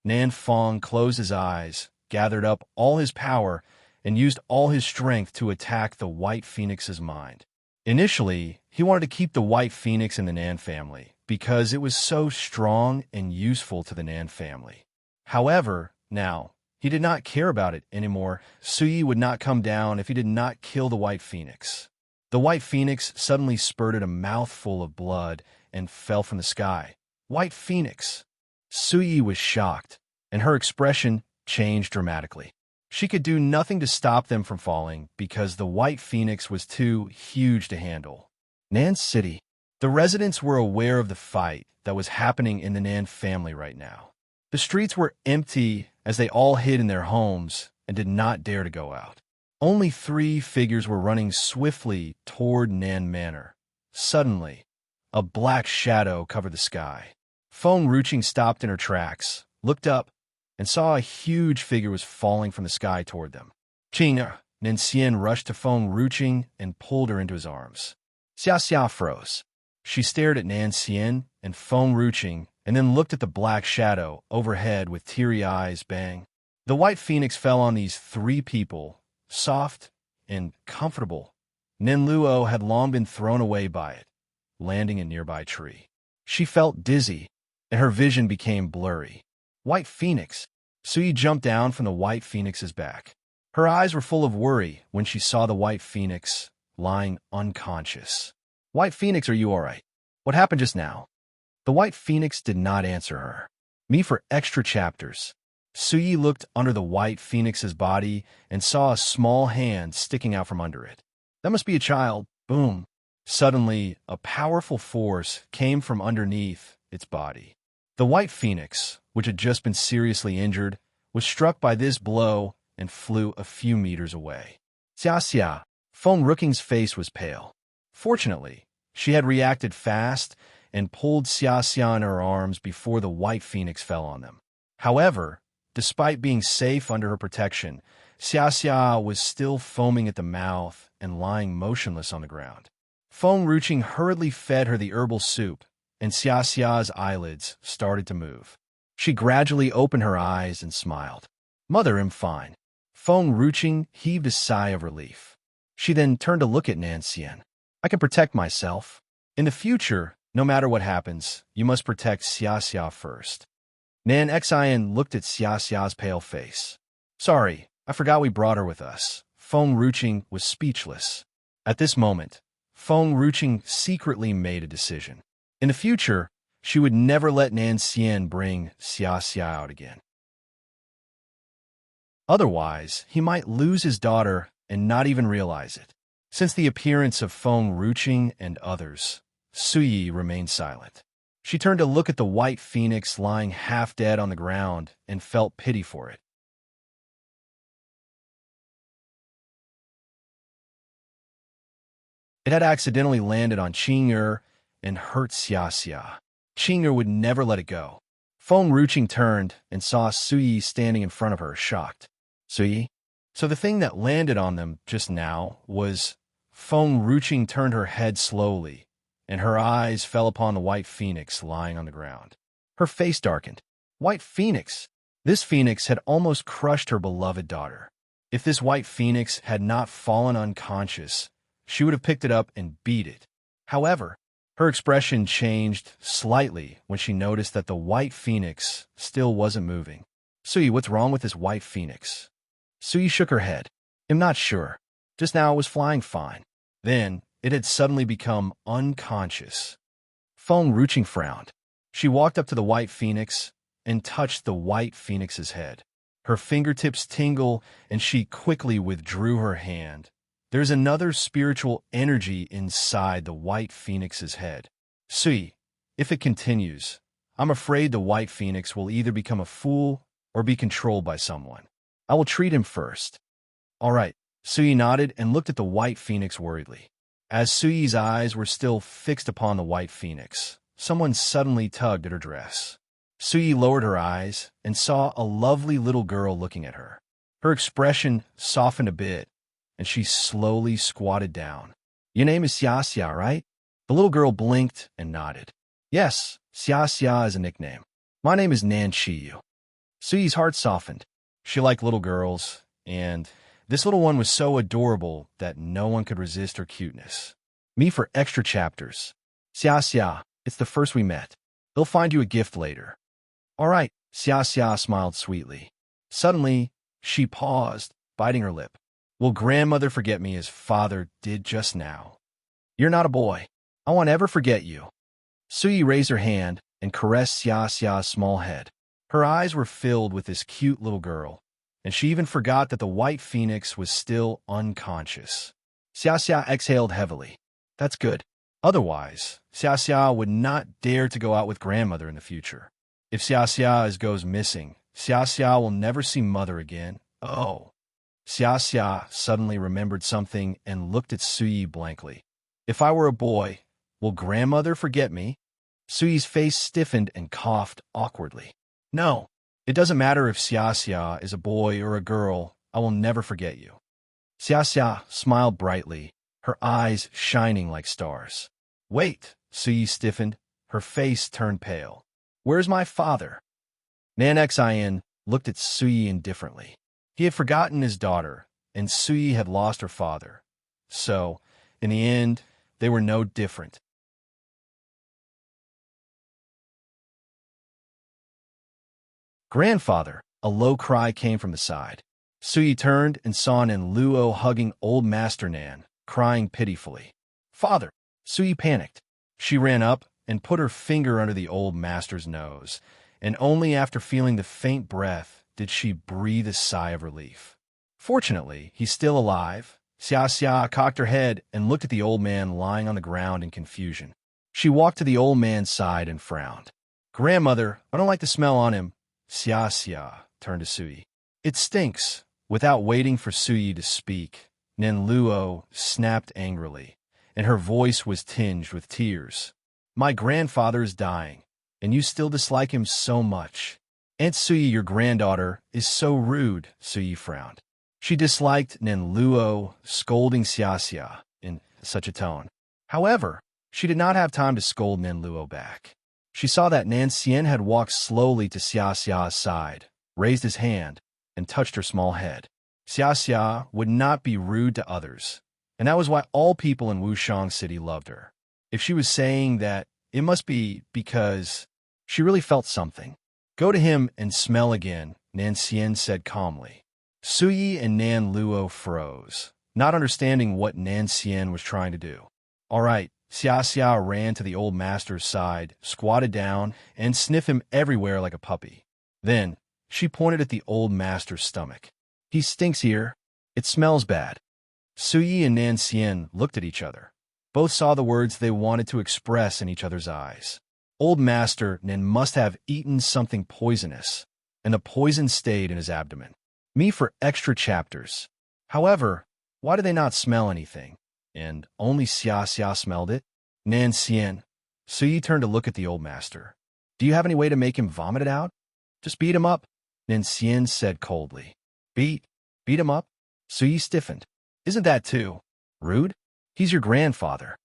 Nan Fang closed his eyes, gathered up all his power, and used all his strength to attack the White Phoenix's mind. Initially, he wanted to keep the White Phoenix in the Nan family because it was so strong and useful to the Nan family. However, now, he did not care about it anymore. Suyi would not come down if he did not kill the White Phoenix. The White Phoenix suddenly spurted a mouthful of blood and fell from the sky. White Phoenix! Suyi was shocked, and her expression changed dramatically. She could do nothing to stop them from falling because the White Phoenix was too huge to handle. Nan City. The residents were aware of the fight that was happening in the Nan family right now. The streets were empty as they all hid in their homes and did not dare to go out. Only 3 figures were running swiftly toward Nan Manor. Suddenly, a black shadow covered the sky. Feng Ruching stopped in her tracks, looked up, and saw a huge figure was falling from the sky toward them. Nan Xian rushed to Feng Ruching and pulled her into his arms. Xia froze. She stared at Nan Xian and Feng Ruching and then looked at the black shadow overhead with teary eyes. Bang. The White Phoenix fell on these 3 people, soft and comfortable. Nen Luo had long been thrown away by it, landing in a nearby tree. She felt dizzy, and her vision became blurry. White Phoenix. Suyi jumped down from the White Phoenix's back. Her eyes were full of worry when she saw the White Phoenix lying unconscious. White Phoenix, are you all right? What happened just now? The White Phoenix did not answer her. Me for extra chapters. Suyi looked under the White Phoenix's body and saw a small hand sticking out from under it. That must be a child. Boom. Suddenly, a powerful force came from underneath its body. The White Phoenix, which had just been seriously injured, was struck by this blow and flew a few meters away. Xia. Feng Ruching's face was pale. Fortunately, she had reacted fast and pulled Xia in her arms before the White Phoenix fell on them. However, despite being safe under her protection, Xia was still foaming at the mouth and lying motionless on the ground. Feng Ruching hurriedly fed her the herbal soup, and Xia's eyelids started to move. She gradually opened her eyes and smiled. Mother, I'm fine. Feng Ruching heaved a sigh of relief. She then turned to look at Nan Xian. I can protect myself. In the future, no matter what happens, you must protect Xia first. Nan Xian looked at Xia's pale face. Sorry, I forgot we brought her with us. Feng Ruching was speechless. At this moment, Feng Ruching secretly made a decision. In the future, she would never let Nan Xian bring Xia out again. Otherwise, he might lose his daughter and not even realize it. Since the appearance of Feng Ruching and others, Suyi remained silent. She turned to look at the White Phoenix lying half dead on the ground and felt pity for it. It had accidentally landed on Qing'er and hurt Xiaxia. Qing'er would never let it go. Feng Ruqing turned and saw Suyi standing in front of her, shocked. Suyi? So the thing that landed on them just now was... Feng Ruqing turned her head slowly, and her eyes fell upon the white phoenix lying on the ground. Her face darkened. White phoenix! This phoenix had almost crushed her beloved daughter. If this white phoenix had not fallen unconscious, she would have picked it up and beat it. However, her expression changed slightly when she noticed that the white phoenix still wasn't moving. Suyi, what's wrong with this white phoenix? Suyi shook her head. I'm not sure. Just now it was flying fine. Then, it had suddenly become unconscious. Feng Ruqing frowned. She walked up to the white phoenix and touched the white phoenix's head. Her fingertips tingled, and she quickly withdrew her hand. There's another spiritual energy inside the white phoenix's head. Suyi, if it continues, I'm afraid the white phoenix will either become a fool or be controlled by someone. I will treat him first. All right. Suyi nodded and looked at the white phoenix worriedly. As Suyi's eyes were still fixed upon the white phoenix, someone suddenly tugged at her dress. Suyi lowered her eyes and saw a lovely little girl looking at her. Her expression softened a bit, and she slowly squatted down. Your name is Xiaxia, right? The little girl blinked and nodded. Yes, Xiaxia is a nickname. My name is Nan Qiyu. Suyi's heart softened. She liked little girls, and this little one was so adorable that no one could resist her cuteness. Me for extra chapters. Xiaxia, it's the first we met. They'll find you a gift later. All right, Xiaxia smiled sweetly. Suddenly, she paused, biting her lip. Will grandmother forget me as father did just now? You're not a boy. I won't ever forget you. Suyi raised her hand and caressed Xiaxia's small head. Her eyes were filled with this cute little girl, and she even forgot that the white phoenix was still unconscious. Xiaxia exhaled heavily. That's good. Otherwise, Xiaxia would not dare to go out with grandmother in the future. If Xiaxia goes missing, Xiaxia will never see mother again. Oh. Xiaxia suddenly remembered something and looked at Suyi blankly. If I were a boy, will grandmother forget me? Suyi's face stiffened and coughed awkwardly. No, it doesn't matter if Xiaxia is a boy or a girl, I will never forget you. Xiaxia smiled brightly, her eyes shining like stars. Wait, Suyi stiffened, her face turned pale. Where's my father? Nan Xin looked at Suyi indifferently. He had forgotten his daughter, and Suyi had lost her father. So, in the end, they were no different. Grandfather, a low cry came from the side. Suyi turned and saw Nan Luo hugging old Master Nan, crying pitifully. Father! Suyi panicked. She ran up and put her finger under the old master's nose, and only after feeling the faint breath did she breathe a sigh of relief. Fortunately, he's still alive. Xiaxia cocked her head and looked at the old man lying on the ground in confusion. She walked to the old man's side and frowned. Grandmother, I don't like the smell on him. Xiaxia turned to Suyi. It stinks. Without waiting for Suyi to speak, Nan Luo snapped angrily, and her voice was tinged with tears. My grandfather is dying, and you still dislike him so much. Aunt Suyi, your granddaughter, is so rude, Suyi frowned. She disliked Nan Luo scolding Xiaxia in such a tone. However, she did not have time to scold Nan Luo back. She saw that Nan Xian had walked slowly to Xiaxia's side, raised his hand, and touched her small head. Xiaxia would not be rude to others, and that was why all people in Wushang City loved her. If she was saying that, it must be because she really felt something. Go to him and smell again, Nan Xian said calmly. Suyi and Nan Luo froze, not understanding what Nan Xian was trying to do. All right, Xiaxia ran to the old master's side, squatted down, and sniffed him everywhere like a puppy. Then, she pointed at the old master's stomach. He stinks here. It smells bad. Suyi and Nan Xian looked at each other. Both saw the words they wanted to express in each other's eyes. Old Master Nan must have eaten something poisonous, and the poison stayed in his abdomen. Me for extra chapters. However, why do they not smell anything? and only Xia Xia smelled it. Nan Xian. Suyi turned to look at the old master. Do you have any way to make him vomit it out? Just beat him up, Nan Xian said coldly. Beat him up? Suyi stiffened. Isn't that too rude? He's your grandfather.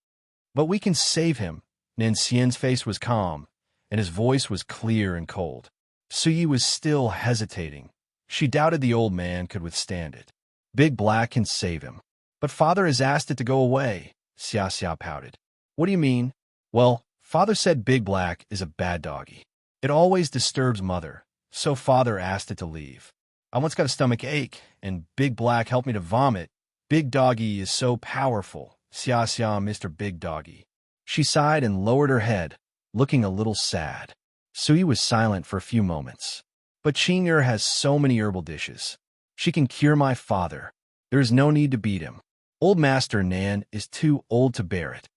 But we can save him. Nan Xian's face was calm, and his voice was clear and cold. Suyi was still hesitating. She doubted the old man could withstand it. Big Black can save him. But father has asked it to go away, Xia Xia pouted. What do you mean? Well, father said Big Black is a bad doggy. It always disturbs mother, so father asked it to leave. I once got a stomach ache, and Big Black helped me to vomit. Big Doggy is so powerful, Xia Xia, Mr. Big Doggy. She sighed and lowered her head, looking a little sad. Suyi was silent for a few moments. But Qing'er has so many herbal dishes. She can cure my father. There is no need to beat him. Old Master Nan is too old to bear it.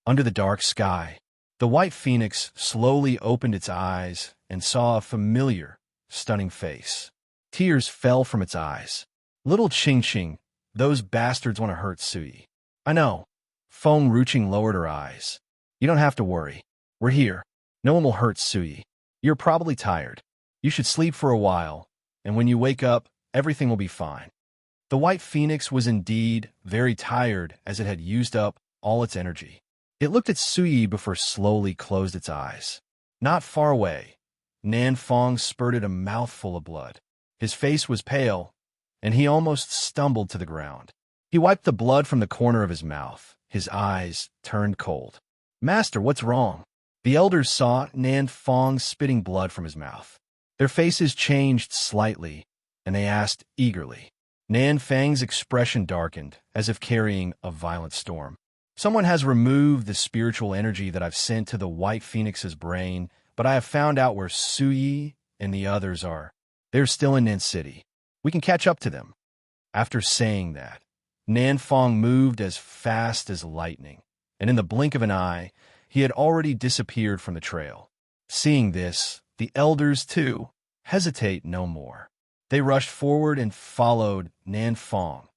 Under the dark sky, the white phoenix slowly opened its eyes and saw a familiar, stunning face. Tears fell from its eyes. Little Qing, those bastards want to hurt Suyi. I know. Feng Ruching lowered her eyes. You don't have to worry. We're here. No one will hurt Suyi. You're probably tired. You should sleep for a while, and when you wake up, everything will be fine. The white phoenix was indeed very tired as it had used up all its energy. It looked at Suyi before slowly closed its eyes. Not far away, Nan Fong spurted a mouthful of blood. His face was pale, and he almost stumbled to the ground. He wiped the blood from the corner of his mouth. His eyes turned cold. Master, what's wrong? The elders saw Nan Fong spitting blood from his mouth. Their faces changed slightly, and they asked eagerly. Nan Fang's expression darkened, as if carrying a violent storm. Someone has removed the spiritual energy that I've sent to the White Phoenix's brain, but I have found out where Suyi and the others are. They're still in Nan City. We can catch up to them. After saying that, Nan Fong moved as fast as lightning, and in the blink of an eye, he had already disappeared from the trail. Seeing this, the elders, too, hesitate no more. They rushed forward and followed Nan Fong.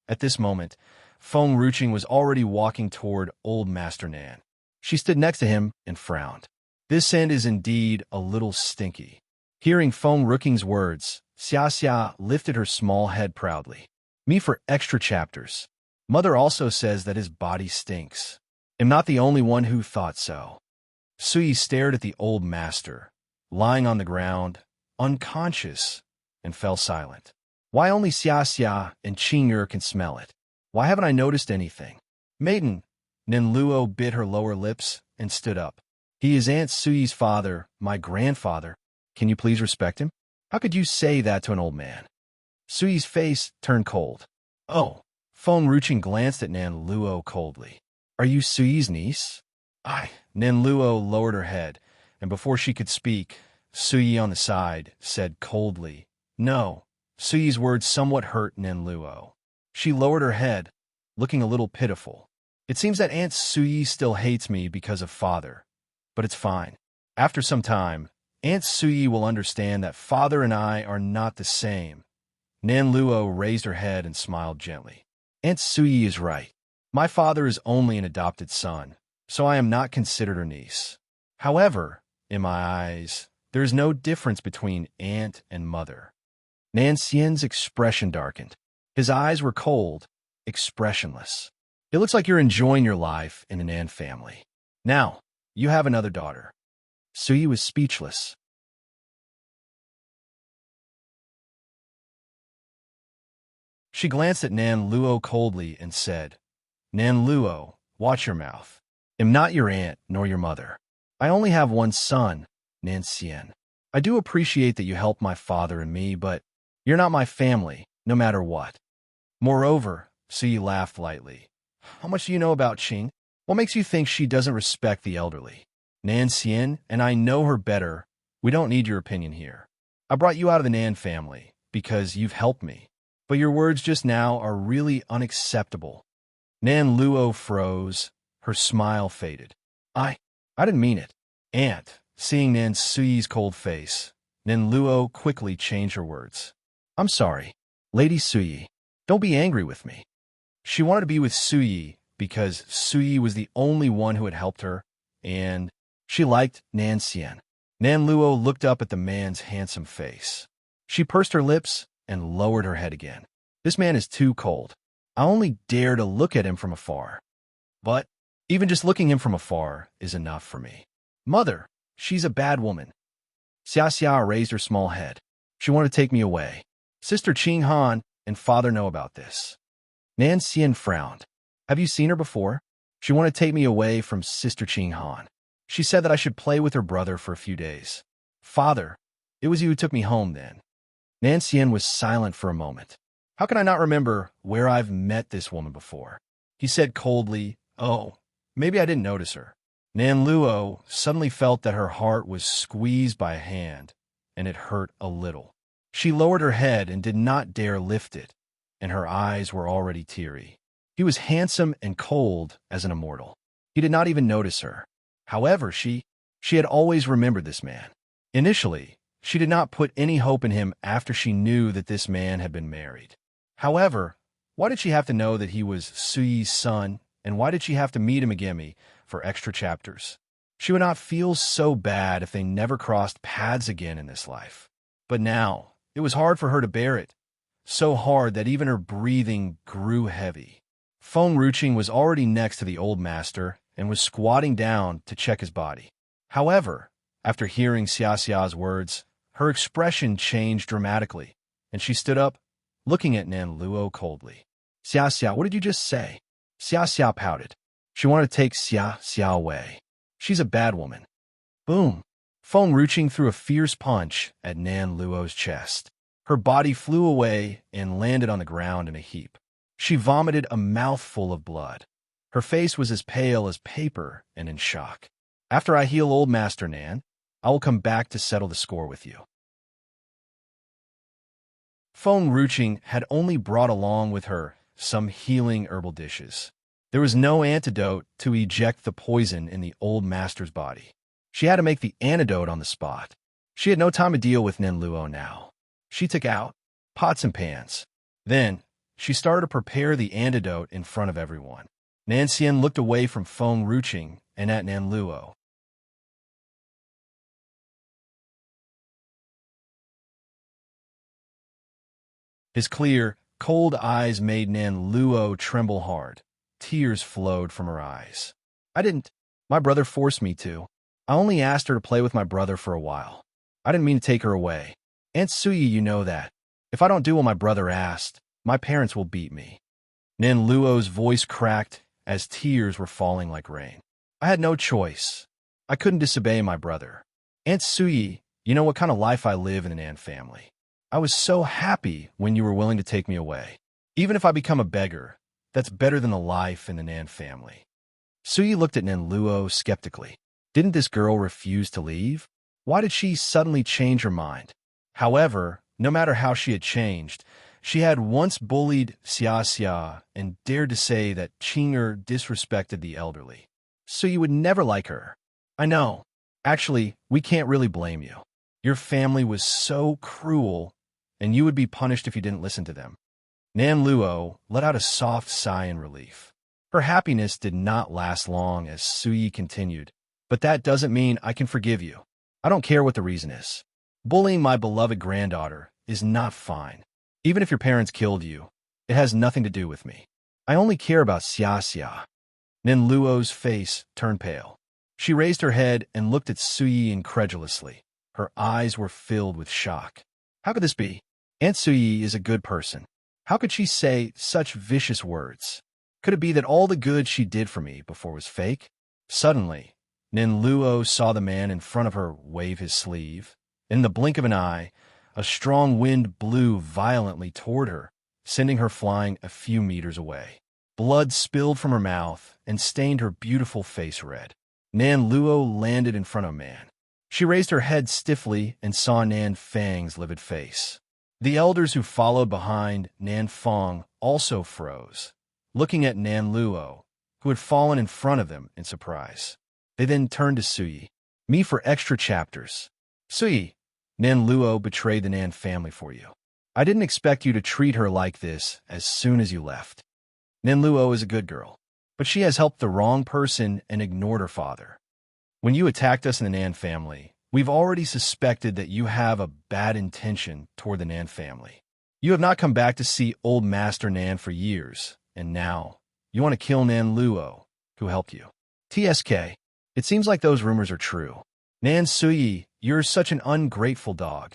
At this moment, Feng Ruching was already walking toward Old Master Nan. She stood next to him and frowned. This end is indeed a little stinky. Hearing Feng Ruching's words, Xia Xia lifted her small head proudly. Me for extra chapters. Mother also says that his body stinks. Am not the only one who thought so. Suyi stared at the old master, lying on the ground, unconscious, and fell silent. Why only Xia Xia and Qing'er can smell it? Why haven't I noticed anything? Maiden, Nin Luo bit her lower lips and stood up. He is Aunt Suyi's father, my grandfather. Can you please respect him? How could you say that to an old man? Suyi's face turned cold. Oh, Feng Ruching glanced at Nan Luo coldly. Are you Suyi's niece? Nan Luo lowered her head, and before she could speak, Suyi on the side said coldly, No. Suyi's words somewhat hurt Nan Luo. She lowered her head, looking a little pitiful. It seems that Aunt Suyi still hates me because of father, but it's fine. After some time, Aunt Suyi will understand that father and I are not the same. Nan Luo raised her head and smiled gently. Aunt Suyi is right. My father is only an adopted son, so I am not considered her niece. However, in my eyes, there is no difference between aunt and mother. Nan Xian's expression darkened. His eyes were cold, expressionless. It looks like you're enjoying your life in an Nan family. Now, you have another daughter. Suyi was speechless. She glanced at Nan Luo coldly and said, Nan Luo, watch your mouth. I'm not your aunt nor your mother. I only have one son, Nan Xian. I do appreciate that you helped my father and me, but you're not my family, no matter what. Moreover, Suyi laughed lightly. How much do you know about Qing? What makes you think she doesn't respect the elderly? Nan Xian and I know her better. We don't need your opinion here. I brought you out of the Nan family because you've helped me. But your words just now are really unacceptable. Nan Luo froze. Her smile faded. I didn't mean it. Aunt, seeing Nan Suyi's cold face, Nan Luo quickly changed her words. I'm sorry, Lady Suyi. Don't be angry with me. She wanted to be with Suyi because Suyi was the only one who had helped her, and she liked Nan Xian. Nan Luo looked up at the man's handsome face. She pursed her lips and lowered her head again. This man is too cold. I only dare to look at him from afar. But even just looking him from afar is enough for me. Mother, she's a bad woman. Xia Xia raised her small head. She wanted to take me away. Sister Qing Han and father know about this. Nan Xian frowned. Have you seen her before? She wanted to take me away from Sister Qing Han. She said that I should play with her brother for a few days. Father, it was you who took me home then. Nan Xian was silent for a moment. How can I not remember where I've met this woman before? He said coldly, oh, maybe I didn't notice her. Nan Luo suddenly felt that her heart was squeezed by a hand, and it hurt a little. She lowered her head and did not dare lift it, and her eyes were already teary. He was handsome and cold as an immortal. He did not even notice her. However, she had always remembered this man. Initially, she did not put any hope in him after she knew that this man had been married. However, why did she have to know that he was Suyi's son, and why did she have to meet him again for extra chapters? She would not feel so bad if they never crossed paths again in this life. But now, it was hard for her to bear it, so hard that even her breathing grew heavy. Feng Ruqing was already next to the old master and was squatting down to check his body. However, after hearing Xia Xia's words, her expression changed dramatically, and she stood up, looking at Nan Luo coldly. Xia Xia, what did you just say? Xia Xia pouted. She wanted to take Xia Xia away. She's a bad woman. Boom! Feng Ruqing threw a fierce punch at Nan Luo's chest. Her body flew away and landed on the ground in a heap. She vomited a mouthful of blood. Her face was as pale as paper and in shock. After I heal old Master Nan, I will come back to settle the score with you. Feng Ruqing had only brought along with her some healing herbal dishes. There was no antidote to eject the poison in the old master's body. She had to make the antidote on the spot. She had no time to deal with Nan Luo now. She took out pots and pans. Then, she started to prepare the antidote in front of everyone. Nan Xian looked away from Feng Ruqing and at Nan Luo. His clear, cold eyes made Nan Luo tremble hard. Tears flowed from her eyes. I didn't. My brother forced me to. I only asked her to play with my brother for a while. I didn't mean to take her away. Aunt Suyi, you know that. If I don't do what my brother asked, my parents will beat me. Nan Luo's voice cracked as tears were falling like rain. I had no choice. I couldn't disobey my brother. Aunt Suyi, you know what kind of life I live in an Nan family. I was so happy when you were willing to take me away. Even if I become a beggar, that's better than the life in the Nan family. Suyi looked at Nan Luo skeptically. Didn't this girl refuse to leave? Why did she suddenly change her mind? However, no matter how she had changed, she had once bullied Xia Xia and dared to say that Qing'er disrespected the elderly. Suyi would never like her. I know. Actually, we can't really blame you. Your family was so cruel, and you would be punished if you didn't listen to them. Nan Luo let out a soft sigh in relief. Her happiness did not last long as Suyi continued. But that doesn't mean I can forgive you. I don't care what the reason is. Bullying my beloved granddaughter is not fine. Even if your parents killed you, it has nothing to do with me. I only care about Xia Xia. Nan Luo's face turned pale. She raised her head and looked at Suyi incredulously. Her eyes were filled with shock. How could this be? Aunt Suyi is a good person. How could she say such vicious words? Could it be that all the good she did for me before was fake? Suddenly, Nan Luo saw the man in front of her wave his sleeve. In the blink of an eye, a strong wind blew violently toward her, sending her flying a few meters away. Blood spilled from her mouth and stained her beautiful face red. Nan Luo landed in front of a man. She raised her head stiffly and saw Nan Fang's livid face. The elders who followed behind Nan Fang also froze, looking at Nan Luo, who had fallen in front of them in surprise. They then turned to Suyi. Me for extra chapters. Suyi, Nan Luo betrayed the Nan family for you. I didn't expect you to treat her like this as soon as you left. Nan Luo is a good girl, but she has helped the wrong person and ignored her father. When you attacked us in the Nan family, we've already suspected that you have a bad intention toward the Nan family. You have not come back to see old Master Nan for years, and now you want to kill Nan Luo, who helped you. TSK, it seems like those rumors are true. Nan Suyi, you're such an ungrateful dog.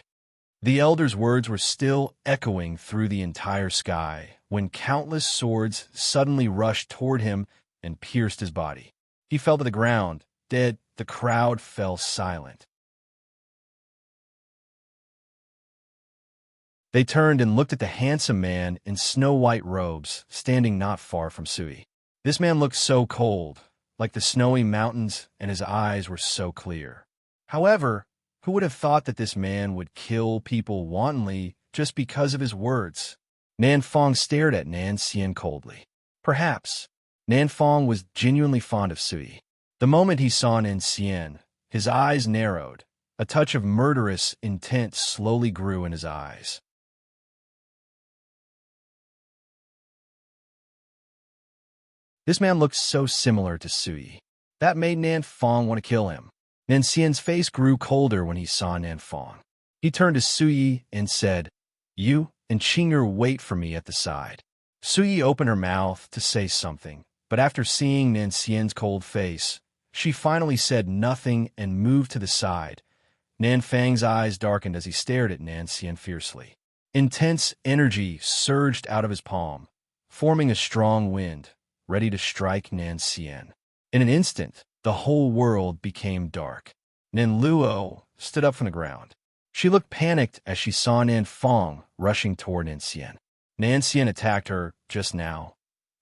The elder's words were still echoing through the entire sky when countless swords suddenly rushed toward him and pierced his body. He fell to the ground, dead. The crowd fell silent. They turned and looked at the handsome man in snow-white robes standing not far from Sui. This man looked so cold, like the snowy mountains, and his eyes were so clear. However, who would have thought that this man would kill people wantonly just because of his words? Nan Fong stared at Nan Xian coldly. Perhaps Nan Fong was genuinely fond of Sui. The moment he saw Nan Xian, his eyes narrowed. A touch of murderous intent slowly grew in his eyes. This man looked so similar to Sui. That made Nan Fong want to kill him. Nan Xian's face grew colder when he saw Nan Fong. He turned to Sui and said, "You and Qing'er wait for me at the side." Sui opened her mouth to say something, but after seeing Nan Xian's cold face, she finally said nothing and moved to the side. Nan Fang's eyes darkened as he stared at Nan Xian fiercely. Intense energy surged out of his palm, forming a strong wind, ready to strike Nan Xian. In an instant, the whole world became dark. Nan Luo stood up from the ground. She looked panicked as she saw Nan Fong rushing toward Nan Xian. Nan Xian attacked her just now.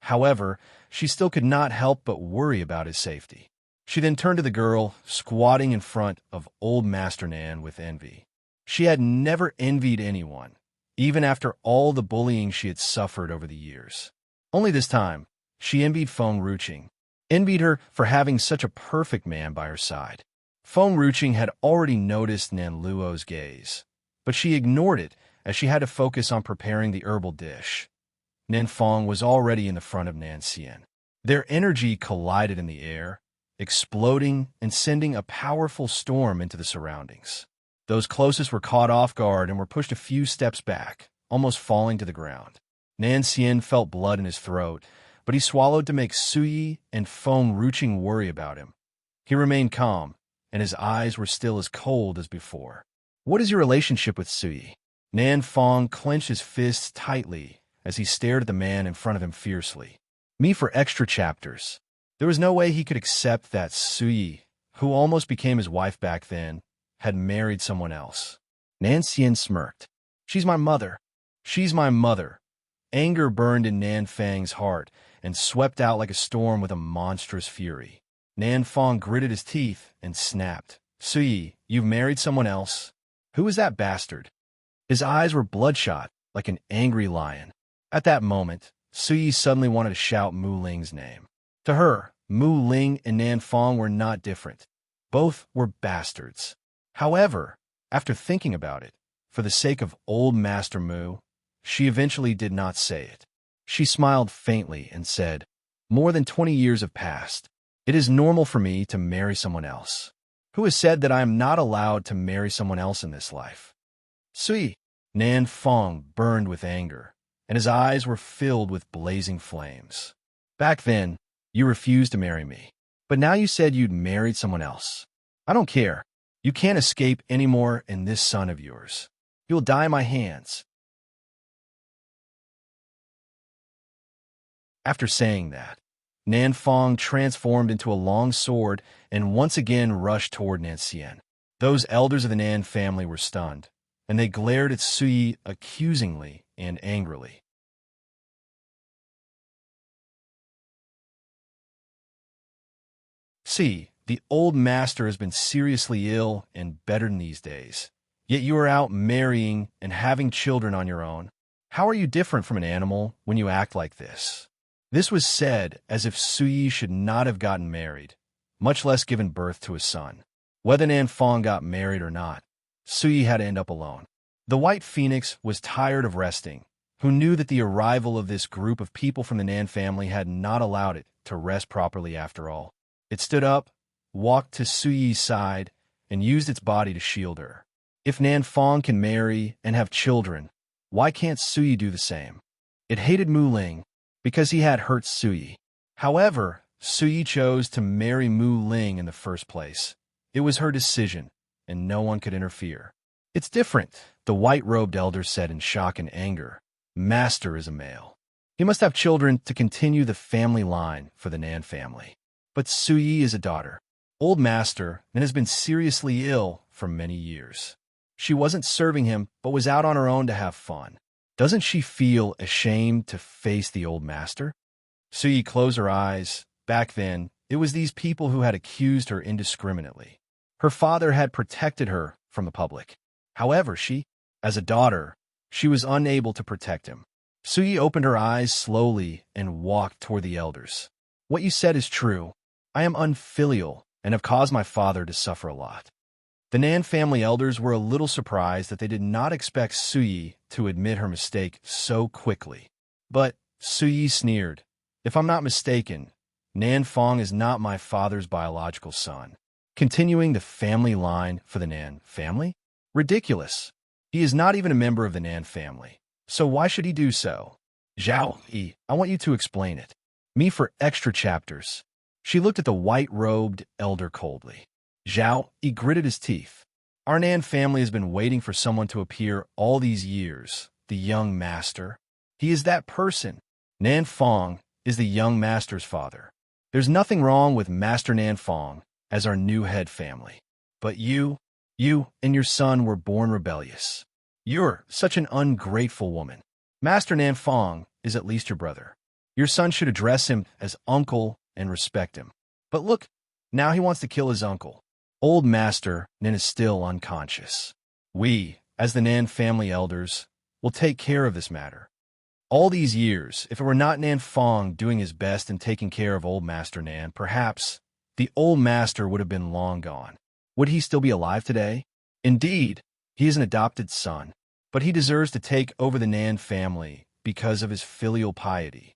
However, she still could not help but worry about his safety. She then turned to the girl, squatting in front of old Master Nan with envy. She had never envied anyone, even after all the bullying she had suffered over the years. Only this time, she envied Feng Ruqing, envied her for having such a perfect man by her side. Feng Ruqing had already noticed Nan Luo's gaze, but she ignored it as she had to focus on preparing the herbal dish. Nan Fong was already in the front of Nan Xian. Their energy collided in the air, exploding and sending a powerful storm into the surroundings. Those closest were caught off guard and were pushed a few steps back, almost falling to the ground. Nan Xian felt blood in his throat, but he swallowed to make Sui and Feng Ruqing worry about him. He remained calm, and his eyes were still as cold as before. "What is your relationship with Sui?" Nan Fong clenched his fists tightly as he stared at the man in front of him fiercely. "Me for extra chapters." There was no way he could accept that Sui, who almost became his wife back then, had married someone else. Nan Xian smirked. "She's my mother. She's my mother." Anger burned in Nan Fang's heart and swept out like a storm with a monstrous fury. Nan Fong gritted his teeth and snapped. "Sui, you've married someone else? Who is that bastard?" His eyes were bloodshot, like an angry lion. At that moment, Sui suddenly wanted to shout Mu Ling's name. To her, Mu Ling and Nan Fong were not different. Both were bastards. However, after thinking about it, for the sake of old Master Mu, she eventually did not say it. She smiled faintly and said, "More than 20 years have passed. It is normal for me to marry someone else. Who has said that I am not allowed to marry someone else in this life?" Sui. Nan Fong burned with anger, and his eyes were filled with blazing flames. "Back then, you refused to marry me, but now you said you'd married someone else. I don't care. You can't escape anymore in this son of yours. You'll die in my hands." After saying that, Nan Fong transformed into a long sword and once again rushed toward Nan Xian. Those elders of the Nan family were stunned, and they glared at Sui accusingly and angrily. "See, the old master has been seriously ill and bedridden these days. Yet you are out marrying and having children on your own. How are you different from an animal when you act like this?" This was said as if Sui should not have gotten married, much less given birth to a son. Whether Nan Fong got married or not, Sui had to end up alone. The White Phoenix was tired of resting, who knew that the arrival of this group of people from the Nan family had not allowed it to rest properly after all. It stood up, walked to Suyi's side, and used its body to shield her. If Nan Fong can marry and have children, why can't Suyi do the same? It hated Mu Ling because he had hurt Suyi. However, Suyi chose to marry Mu Ling in the first place. It was her decision, and no one could interfere. It's different, the white-robed elder said in shock and anger. Master is a male. He must have children to continue the family line for the Nan family. But Suyi is a daughter. Old Master and has been seriously ill for many years. She wasn't serving him, but was out on her own to have fun. Doesn't she feel ashamed to face the Old Master? Suyi closed her eyes. Back then, it was these people who had accused her indiscriminately. Her father had protected her from the public. However, she, as a daughter, she was unable to protect him. Suyi opened her eyes slowly and walked toward the elders. What you said is true. I am unfilial and have caused my father to suffer a lot. The Nan family elders were a little surprised that they did not expect Suyi to admit her mistake so quickly. But Suyi sneered. If I'm not mistaken, Nan Fong is not my father's biological son. Continuing the family line for the Nan family? Ridiculous. He is not even a member of the Nan family. So why should he do so? Zhao Yi, I want you to explain it. Me for extra chapters. She looked at the white-robed elder coldly. Zhao Yi gritted his teeth. Our Nan family has been waiting for someone to appear all these years. The young master. He is that person. Nan Fong is the young master's father. There's nothing wrong with Master Nan Fong as our new head family. But you and your son were born rebellious. You're such an ungrateful woman. Master Nan Fong is at least your brother. Your son should address him as uncle and respect him. But look, now he wants to kill his uncle. Old Master Nan is still unconscious. We, as the Nan family elders, will take care of this matter. All these years, if it were not Nan Fong doing his best in taking care of Old Master Nan, perhaps the Old Master would have been long gone. Would he still be alive today? Indeed, he is an adopted son, but he deserves to take over the Nan family because of his filial piety.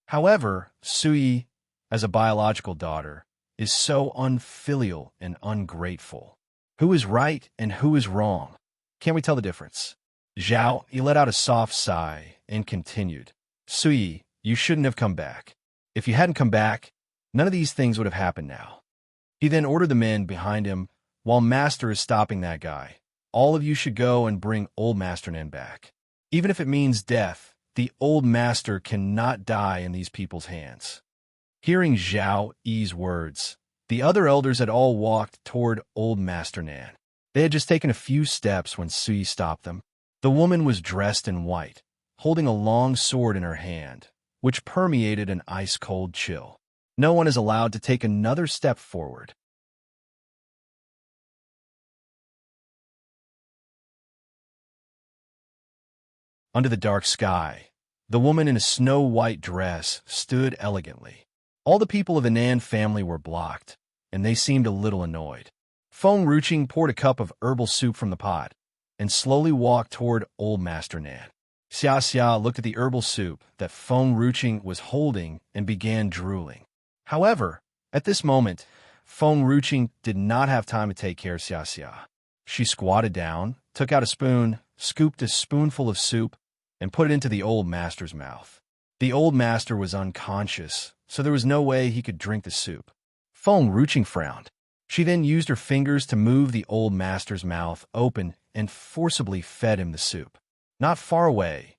However, Suyi, as a biological daughter, is so unfilial and ungrateful. Who is right and who is wrong? Can't we tell the difference? Zhao, he let out a soft sigh and continued. Suyi, you shouldn't have come back. If you hadn't come back, none of these things would have happened now. He then ordered the men behind him, while Master is stopping that guy. All of you should go and bring Old Master Nan back. Even if it means death, the Old Master cannot die in these people's hands. Hearing Zhao Yi's words, the other elders had all walked toward Old Master Nan. They had just taken a few steps when Suyi stopped them. The woman was dressed in white, holding a long sword in her hand, which permeated an ice-cold chill. No one is allowed to take another step forward. Under the dark sky, the woman in a snow-white dress stood elegantly. All the people of the Nan family were blocked, and they seemed a little annoyed. Feng Ruqing poured a cup of herbal soup from the pot and slowly walked toward Old Master Nan. Xia Xia looked at the herbal soup that Feng Ruqing was holding and began drooling. However, at this moment, Feng Ruqing did not have time to take care of Xia Xia. She squatted down, took out a spoon, scooped a spoonful of soup, and put it into the Old Master's mouth. The Old Master was unconscious, so there was no way he could drink the soup. Feng Ruqing frowned. She then used her fingers to move the Old Master's mouth open and forcibly fed him the soup. Not far away,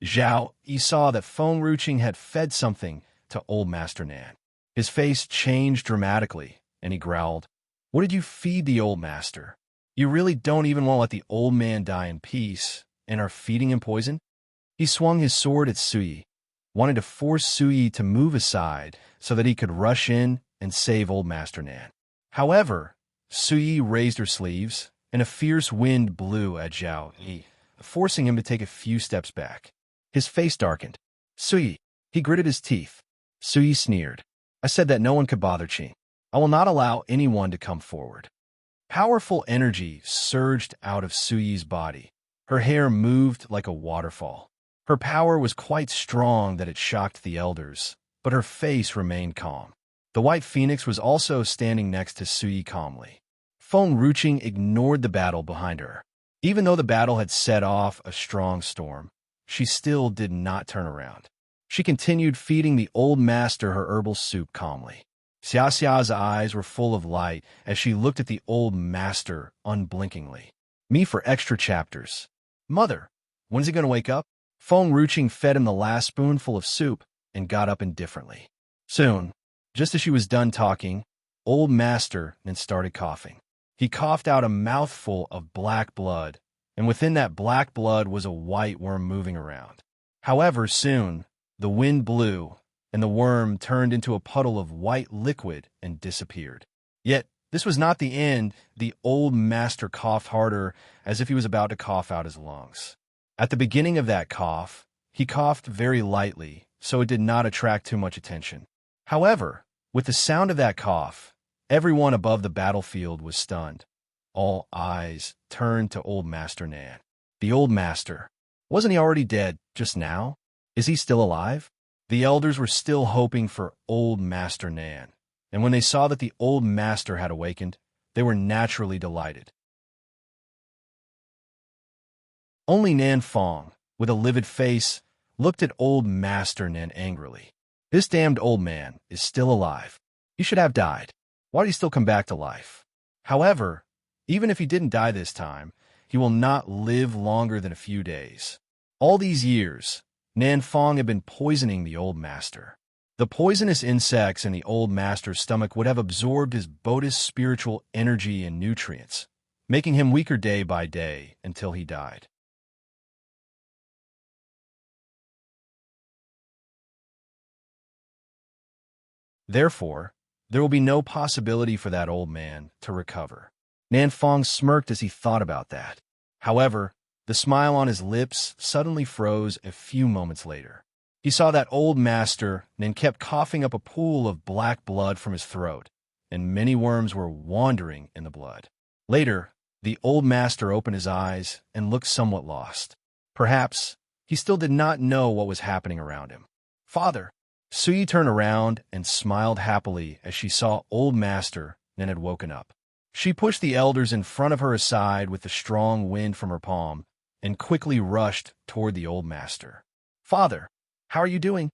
Zhao Yi saw that Feng Ruqing had fed something to Old Master Nan. His face changed dramatically, and he growled, "What did you feed the Old Master? You really don't even want to let the old man die in peace, and are feeding him poison?" He swung his sword at Suyi, wanted to force Suyi to move aside so that he could rush in and save Old Master Nan. However, Suyi raised her sleeves, and a fierce wind blew at Zhao Yi, forcing him to take a few steps back. His face darkened. "Suyi," he gritted his teeth. Suyi sneered. "I said that no one could bother Qing. I will not allow anyone to come forward." Powerful energy surged out of Suyi's body. Her hair moved like a waterfall. Her power was quite strong that it shocked the elders, but her face remained calm. The White Phoenix was also standing next to Suyi calmly. Feng Ruqing ignored the battle behind her. Even though the battle had set off a strong storm, she still did not turn around. She continued feeding the old master her herbal soup calmly. Xia Xia's eyes were full of light as she looked at the old master unblinkingly. Me for extra chapters. Mother, when's he going to wake up? Feng Ruqing fed him the last spoonful of soup and got up indifferently. Soon, just as she was done talking, old master then started coughing. He coughed out a mouthful of black blood, and within that black blood was a white worm moving around. However, soon, the wind blew, and the worm turned into a puddle of white liquid and disappeared. Yet, this was not the end. The old master coughed harder, as if he was about to cough out his lungs. At the beginning of that cough, he coughed very lightly, so it did not attract too much attention. However, with the sound of that cough, everyone above the battlefield was stunned. All eyes turned to old Master Nan. The old master. Wasn't he already dead just now? Is he still alive? The elders were still hoping for old Master Nan, and when they saw that the old master had awakened, they were naturally delighted. Only Nan Fong, with a livid face, looked at old Master Nan angrily. This damned old man is still alive. He should have died. Why did he still come back to life? However, even if he didn't die this time, he will not live longer than a few days. All these years, Nan Fong had been poisoning the old master. The poisonous insects in the old master's stomach would have absorbed his body's spiritual energy and nutrients, making him weaker day by day until he died. Therefore, there will be no possibility for that old man to recover. Nan Fong smirked as he thought about that. However, the smile on his lips suddenly froze a few moments later. He saw that old master and kept coughing up a pool of black blood from his throat, and many worms were wandering in the blood. Later, the old master opened his eyes and looked somewhat lost. Perhaps he still did not know what was happening around him. Father! Suyi turned around and smiled happily as she saw old master and had woken up. She pushed the elders in front of her aside with the strong wind from her palm and quickly rushed toward the old master. Father, how are you doing?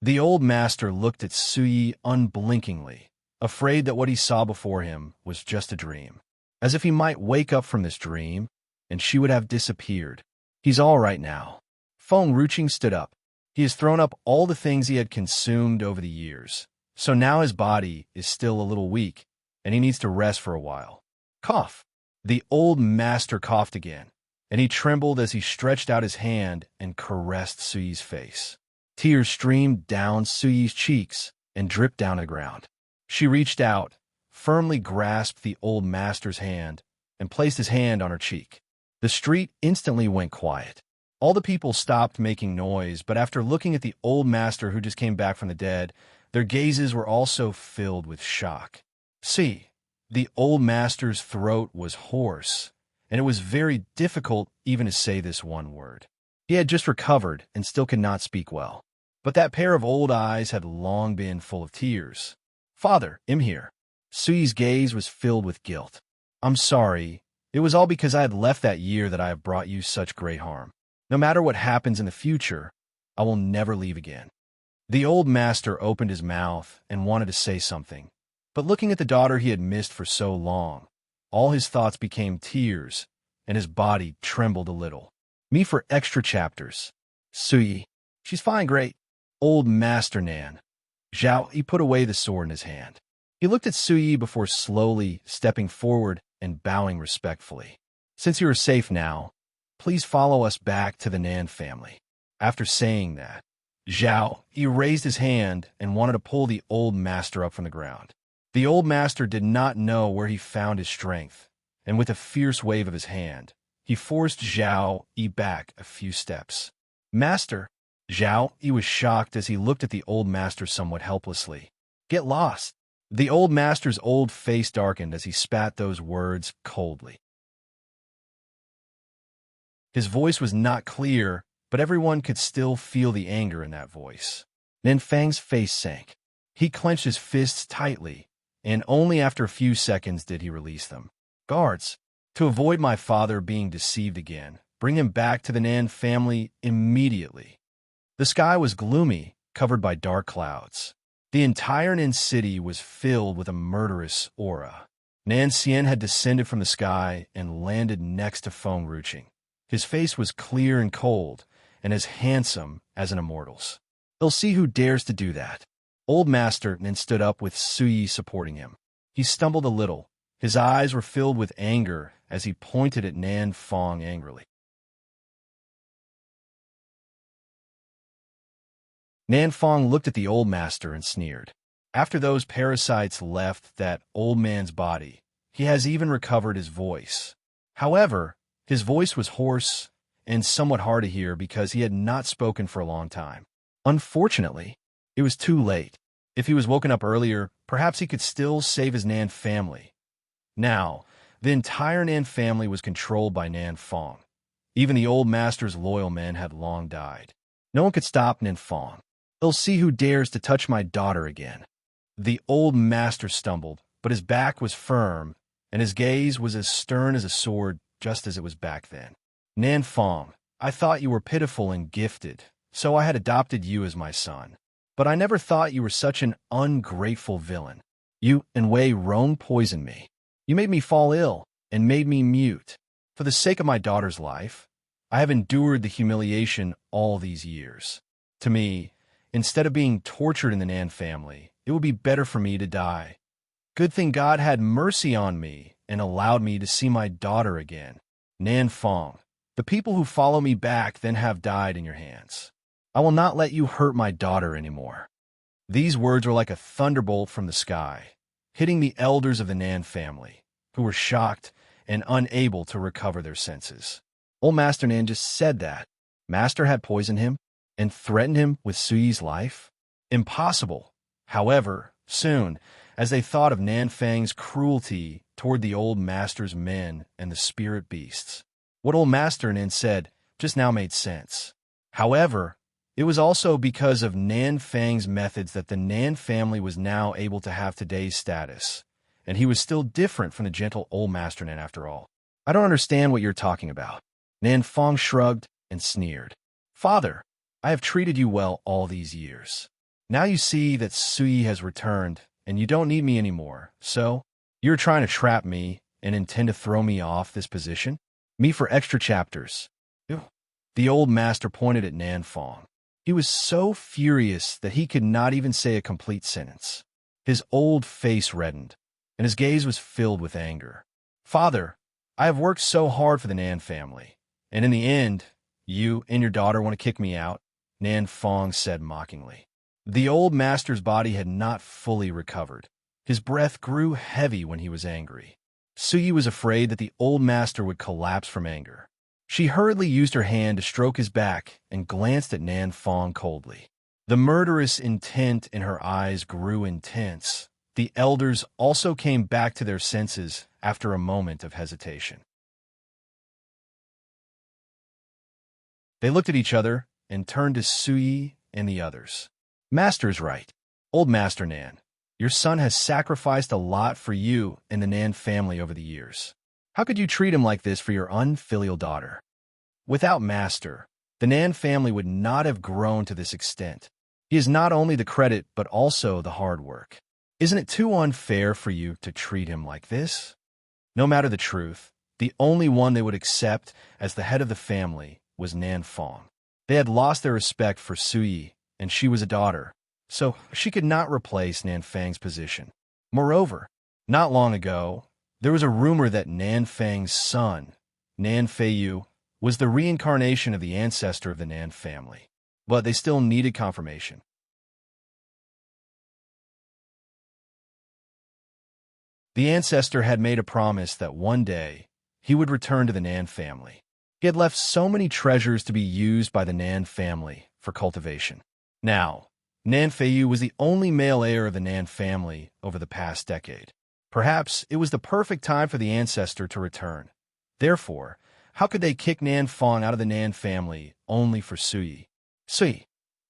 The old master looked at Suyi unblinkingly, afraid that what he saw before him was just a dream, as if he might wake up from this dream and she would have disappeared. He's all right now. Feng Ruqing stood up. He has thrown up all the things he had consumed over the years, so now his body is still a little weak, and he needs to rest for a while. Cough. The old master coughed again, and he trembled as he stretched out his hand and caressed Suyi's face. Tears streamed down Suyi's cheeks and dripped down to the ground. She reached out, firmly grasped the old master's hand, and placed his hand on her cheek. The street instantly went quiet. All the people stopped making noise, but after looking at the old master who just came back from the dead, their gazes were also filled with shock. See, the old master's throat was hoarse, and it was very difficult even to say this one word. He had just recovered and still could not speak well. But that pair of old eyes had long been full of tears. Father, I'm here. Suyi's gaze was filled with guilt. I'm sorry. It was all because I had left that year that I have brought you such great harm. No matter what happens in the future, I will never leave again. The old master opened his mouth and wanted to say something, but looking at the daughter he had missed for so long, all his thoughts became tears, and his body trembled a little. Me for extra chapters. Suyi. She's fine, great. Old Master Nan. Zhao, he put away the sword in his hand. He looked at Suyi before slowly stepping forward and bowing respectfully. Since you are safe now, please follow us back to the Nan family. After saying that, Zhao, he raised his hand and wanted to pull the old master up from the ground. The old master did not know where he found his strength, and with a fierce wave of his hand, he forced Zhao Yi back a few steps. Master! Zhao Yi was shocked as he looked at the old master somewhat helplessly. Get lost! The old master's old face darkened as he spat those words coldly. His voice was not clear, but everyone could still feel the anger in that voice. Ninfang's face sank. He clenched his fists tightly, and only after a few seconds did he release them. Guards, to avoid my father being deceived again, bring him back to the Nan family immediately. The sky was gloomy, covered by dark clouds. The entire Nan city was filled with a murderous aura. Nan Xian had descended from the sky and landed next to Feng Ruqing. His face was clear and cold, and as handsome as an immortal's. They'll see who dares to do that. Old Master Nan stood up with Suyi supporting him. He stumbled a little. His eyes were filled with anger as he pointed at Nan Feng angrily. Nan Feng looked at the old master and sneered. After those parasites left that old man's body, he has even recovered his voice. However, his voice was hoarse and somewhat hard to hear because he had not spoken for a long time. Unfortunately, it was too late. If he was woken up earlier, perhaps he could still save his Nan family. Now, the entire Nan family was controlled by Nan Feng. Even the old master's loyal men had long died. No one could stop Nan Feng. They'll see who dares to touch my daughter again. The old master stumbled, but his back was firm, and his gaze was as stern as a sword, just as it was back then. Nan Feng, I thought you were pitiful and gifted, so I had adopted you as my son. But I never thought you were such an ungrateful villain. You and Wei Rong poisoned me. You made me fall ill and made me mute. For the sake of my daughter's life, I have endured the humiliation all these years. To me, instead of being tortured in the Nan family, it would be better for me to die. Good thing God had mercy on me and allowed me to see my daughter again. Nan Feng, the people who follow me back then have died in your hands. I will not let you hurt my daughter anymore. These words were like a thunderbolt from the sky, hitting the elders of the Nan family, who were shocked and unable to recover their senses. Old Master Nan just said that. Master had poisoned him and threatened him with Suyi's life? Impossible. However, soon, as they thought of Nan Feng's cruelty toward the old master's men and the spirit beasts, what old Master Nan said just now made sense. However, it was also because of Nan Feng's methods that the Nan family was now able to have today's status, and he was still different from the gentle old Master Nan after all. I don't understand what you're talking about. Nan Feng shrugged and sneered. Father, I have treated you well all these years. Now you see that Suyi has returned, and you don't need me anymore, so you're trying to trap me and intend to throw me off this position? Me for extra chapters. Ew. The old master pointed at Nan Feng. He was so furious that he could not even say a complete sentence. His old face reddened, and his gaze was filled with anger. Father, I have worked so hard for the Nan family, and in the end, you and your daughter want to kick me out, Nan Feng said mockingly. The old master's body had not fully recovered. His breath grew heavy when he was angry. Suyi was afraid that the old master would collapse from anger. She hurriedly used her hand to stroke his back and glanced at Nan Feng coldly. The murderous intent in her eyes grew intense. The elders also came back to their senses after a moment of hesitation. They looked at each other and turned to Suyi and the others. Master's right. Old Master Nan, your son has sacrificed a lot for you and the Nan family over the years. How could you treat him like this for your unfilial daughter? Without Master, the Nan family would not have grown to this extent. He is not only the credit, but also the hard work. Isn't it too unfair for you to treat him like this? No matter the truth, the only one they would accept as the head of the family was Nan Feng. They had lost their respect for Suyi, and she was a daughter, so she could not replace Nan Feng's position. Moreover, not long ago, there was a rumor that Nan Feng's son, Nan Feiyu, was the reincarnation of the ancestor of the Nan family, but they still needed confirmation. The ancestor had made a promise that one day he would return to the Nan family. He had left so many treasures to be used by the Nan family for cultivation. Now, Nan Feiyu was the only male heir of the Nan family over the past decade. Perhaps it was the perfect time for the ancestor to return. Therefore, how could they kick Nan Fong out of the Nan family only for Suyi? Suyi.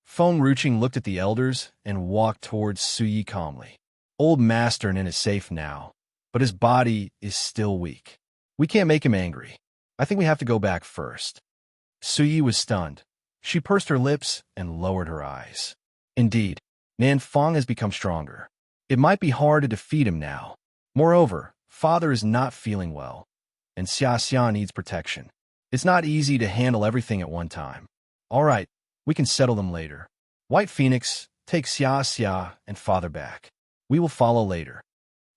Feng Ruching looked at the elders and walked towards Suyi calmly. Old Master Nin is safe now, but his body is still weak. We can't make him angry. I think we have to go back first. Suyi was stunned. She pursed her lips and lowered her eyes. Indeed, Nan Fong has become stronger. It might be hard to defeat him now. Moreover, Father is not feeling well, and Xia Xia needs protection. It's not easy to handle everything at one time. All right, we can settle them later. White Phoenix, take Xia Xia and Father back. We will follow later.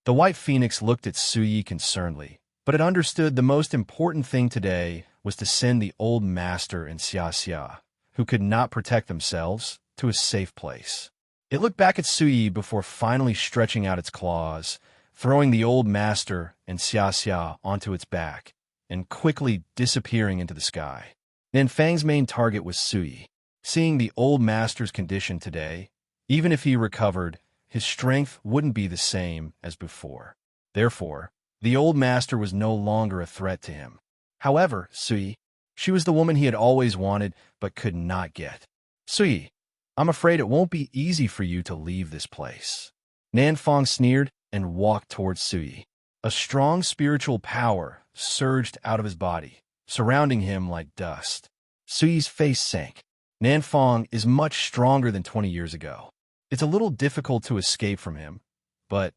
The White Phoenix looked at Suyi concernedly, but it understood the most important thing today was to send the old master and Xia Xia, who could not protect themselves, to a safe place. It looked back at Suyi before finally stretching out its claws, throwing the old master and Xia Xia onto its back, and quickly disappearing into the sky. Nan Fang's main target was Suyi. Seeing the old master's condition today, even if he recovered, his strength wouldn't be the same as before. Therefore, the old master was no longer a threat to him. However, Suyi, she was the woman he had always wanted but could not get. Suyi, I'm afraid it won't be easy for you to leave this place. Nan Fong sneered and walked towards Suyi. A strong spiritual power surged out of his body, surrounding him like dust. Suyi's face sank. Nan Fong is much stronger than 20 years ago. It's a little difficult to escape from him, but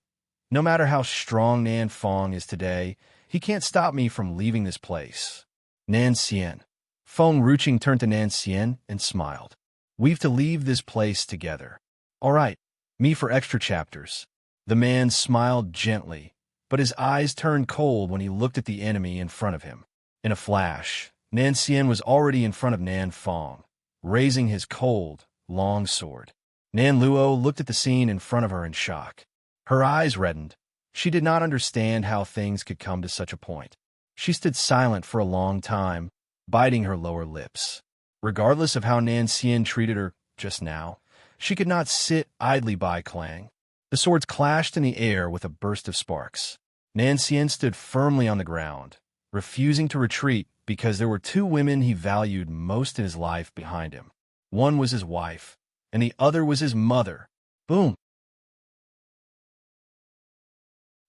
no matter how strong Nan Fong is today, he can't stop me from leaving this place. Nan Xian. Feng Ruching turned to Nan Xian and smiled. We've to leave this place together. All right, me for extra chapters. The man smiled gently, but his eyes turned cold when he looked at the enemy in front of him. In a flash, Nan Xian was already in front of Nan Fong, raising his cold, long sword. Nan Luo looked at the scene in front of her in shock. Her eyes reddened. She did not understand how things could come to such a point. She stood silent for a long time, biting her lower lips. Regardless of how Nan Xian treated her just now, she could not sit idly by Clang. The swords clashed in the air with a burst of sparks. Nan Xian stood firmly on the ground, refusing to retreat because there were two women he valued most in his life behind him. One was his wife, and the other was his mother. Boom!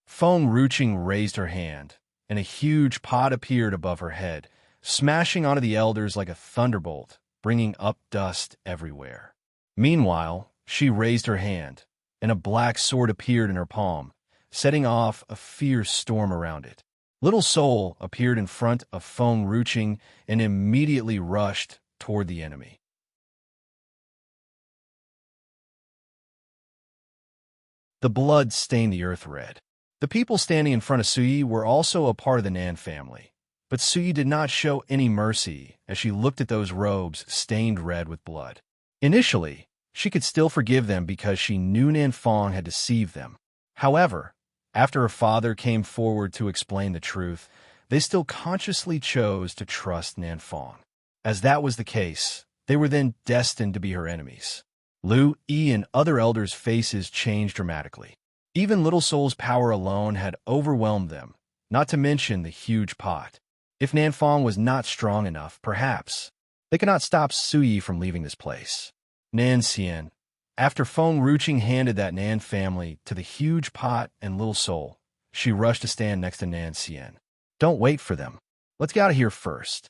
Feng Ruching raised her hand, and a huge pot appeared above her head, smashing onto the elders like a thunderbolt, bringing up dust everywhere. Meanwhile, she raised her hand, and a black sword appeared in her palm, setting off a fierce storm around it. Little Soul appeared in front of Feng Ruching and immediately rushed toward the enemy. The blood stained the earth red. The people standing in front of Suyi were also a part of the Nan family, but Suyi did not show any mercy as she looked at those robes stained red with blood. Initially, she could still forgive them because she knew Nan Fong had deceived them. However, after her father came forward to explain the truth, they still consciously chose to trust Nan Fong. As that was the case, they were then destined to be her enemies. Lu Yi and other elders' faces changed dramatically. Even Little Soul's power alone had overwhelmed them, not to mention the huge pot. If Nan Fong was not strong enough, perhaps they could not stop Suyi from leaving this place. Nan Xian. After Feng Ruching handed that Nan family to the huge pot and Little Soul, she rushed to stand next to Nan Xian. Don't wait for them. Let's get out of here first.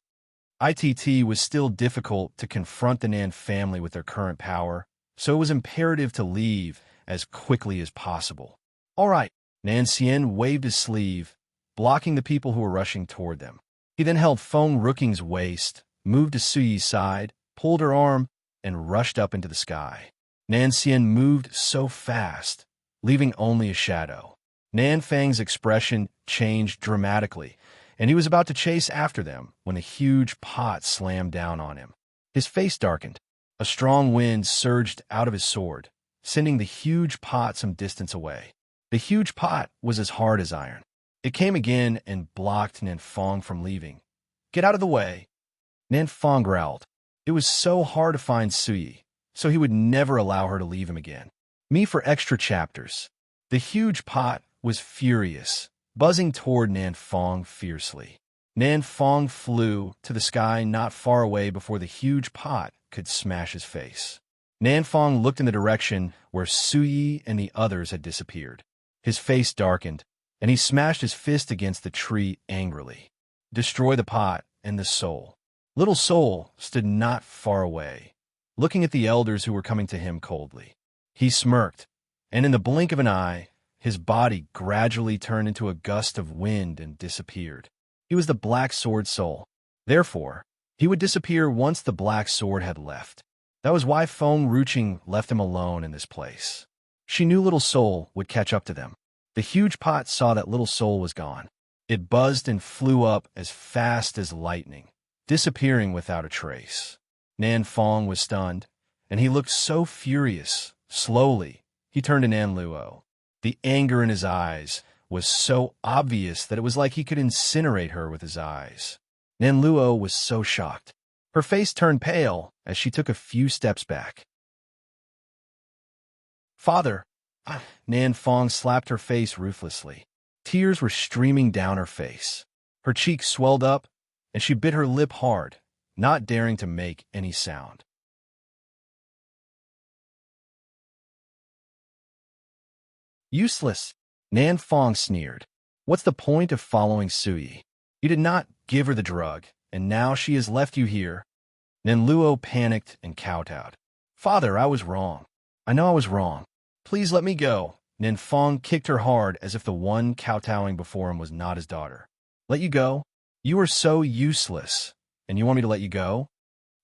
ITT was still difficult to confront the Nan family with their current power, so it was imperative to leave as quickly as possible. All right, Nan Xian waved his sleeve, blocking the people who were rushing toward them. He then held Feng Ruching's waist, moved to Suyi's side, pulled her arm, and rushed up into the sky. Nan Xian moved so fast, leaving only a shadow. Nan Fang's expression changed dramatically, and he was about to chase after them when a huge pot slammed down on him. His face darkened. A strong wind surged out of his sword, sending the huge pot some distance away. The huge pot was as hard as iron. It came again and blocked Nan Fong from leaving. Get out of the way. Nan Fong growled. It was so hard to find Suyi, so he would never allow her to leave him again. Me for extra chapters. The huge pot was furious, buzzing toward Nan Fong fiercely. Nan Fong flew to the sky not far away before the huge pot could smash his face. Nan Fong looked in the direction where Suyi and the others had disappeared. His face darkened, and he smashed his fist against the tree angrily. Destroy the pot and the soul. Little Soul stood not far away, looking at the elders who were coming to him coldly. He smirked, and in the blink of an eye, his body gradually turned into a gust of wind and disappeared. He was the Black Sword Soul. Therefore, he would disappear once the Black Sword had left. That was why Feng Ruching left him alone in this place. She knew Little Soul would catch up to them. The huge pot saw that Little Soul was gone. It buzzed and flew up as fast as lightning, disappearing without a trace. Nan Fong was stunned, and he looked so furious. Slowly, he turned to Nan Luo. The anger in his eyes was so obvious that it was like he could incinerate her with his eyes. Nan Luo was so shocked. Her face turned pale as she took a few steps back. Father! Nan Fong slapped her face ruthlessly. Tears were streaming down her face. Her cheeks swelled up, and she bit her lip hard, not daring to make any sound. Useless, Nan Fong sneered. What's the point of following Suyi? You did not give her the drug, and now she has left you here. Nan Luo panicked and kowtowed. Father, I was wrong. I know I was wrong. Please let me go. Nan Fong kicked her hard as if the one kowtowing before him was not his daughter. Let you go? You are so useless, and you want me to let you go?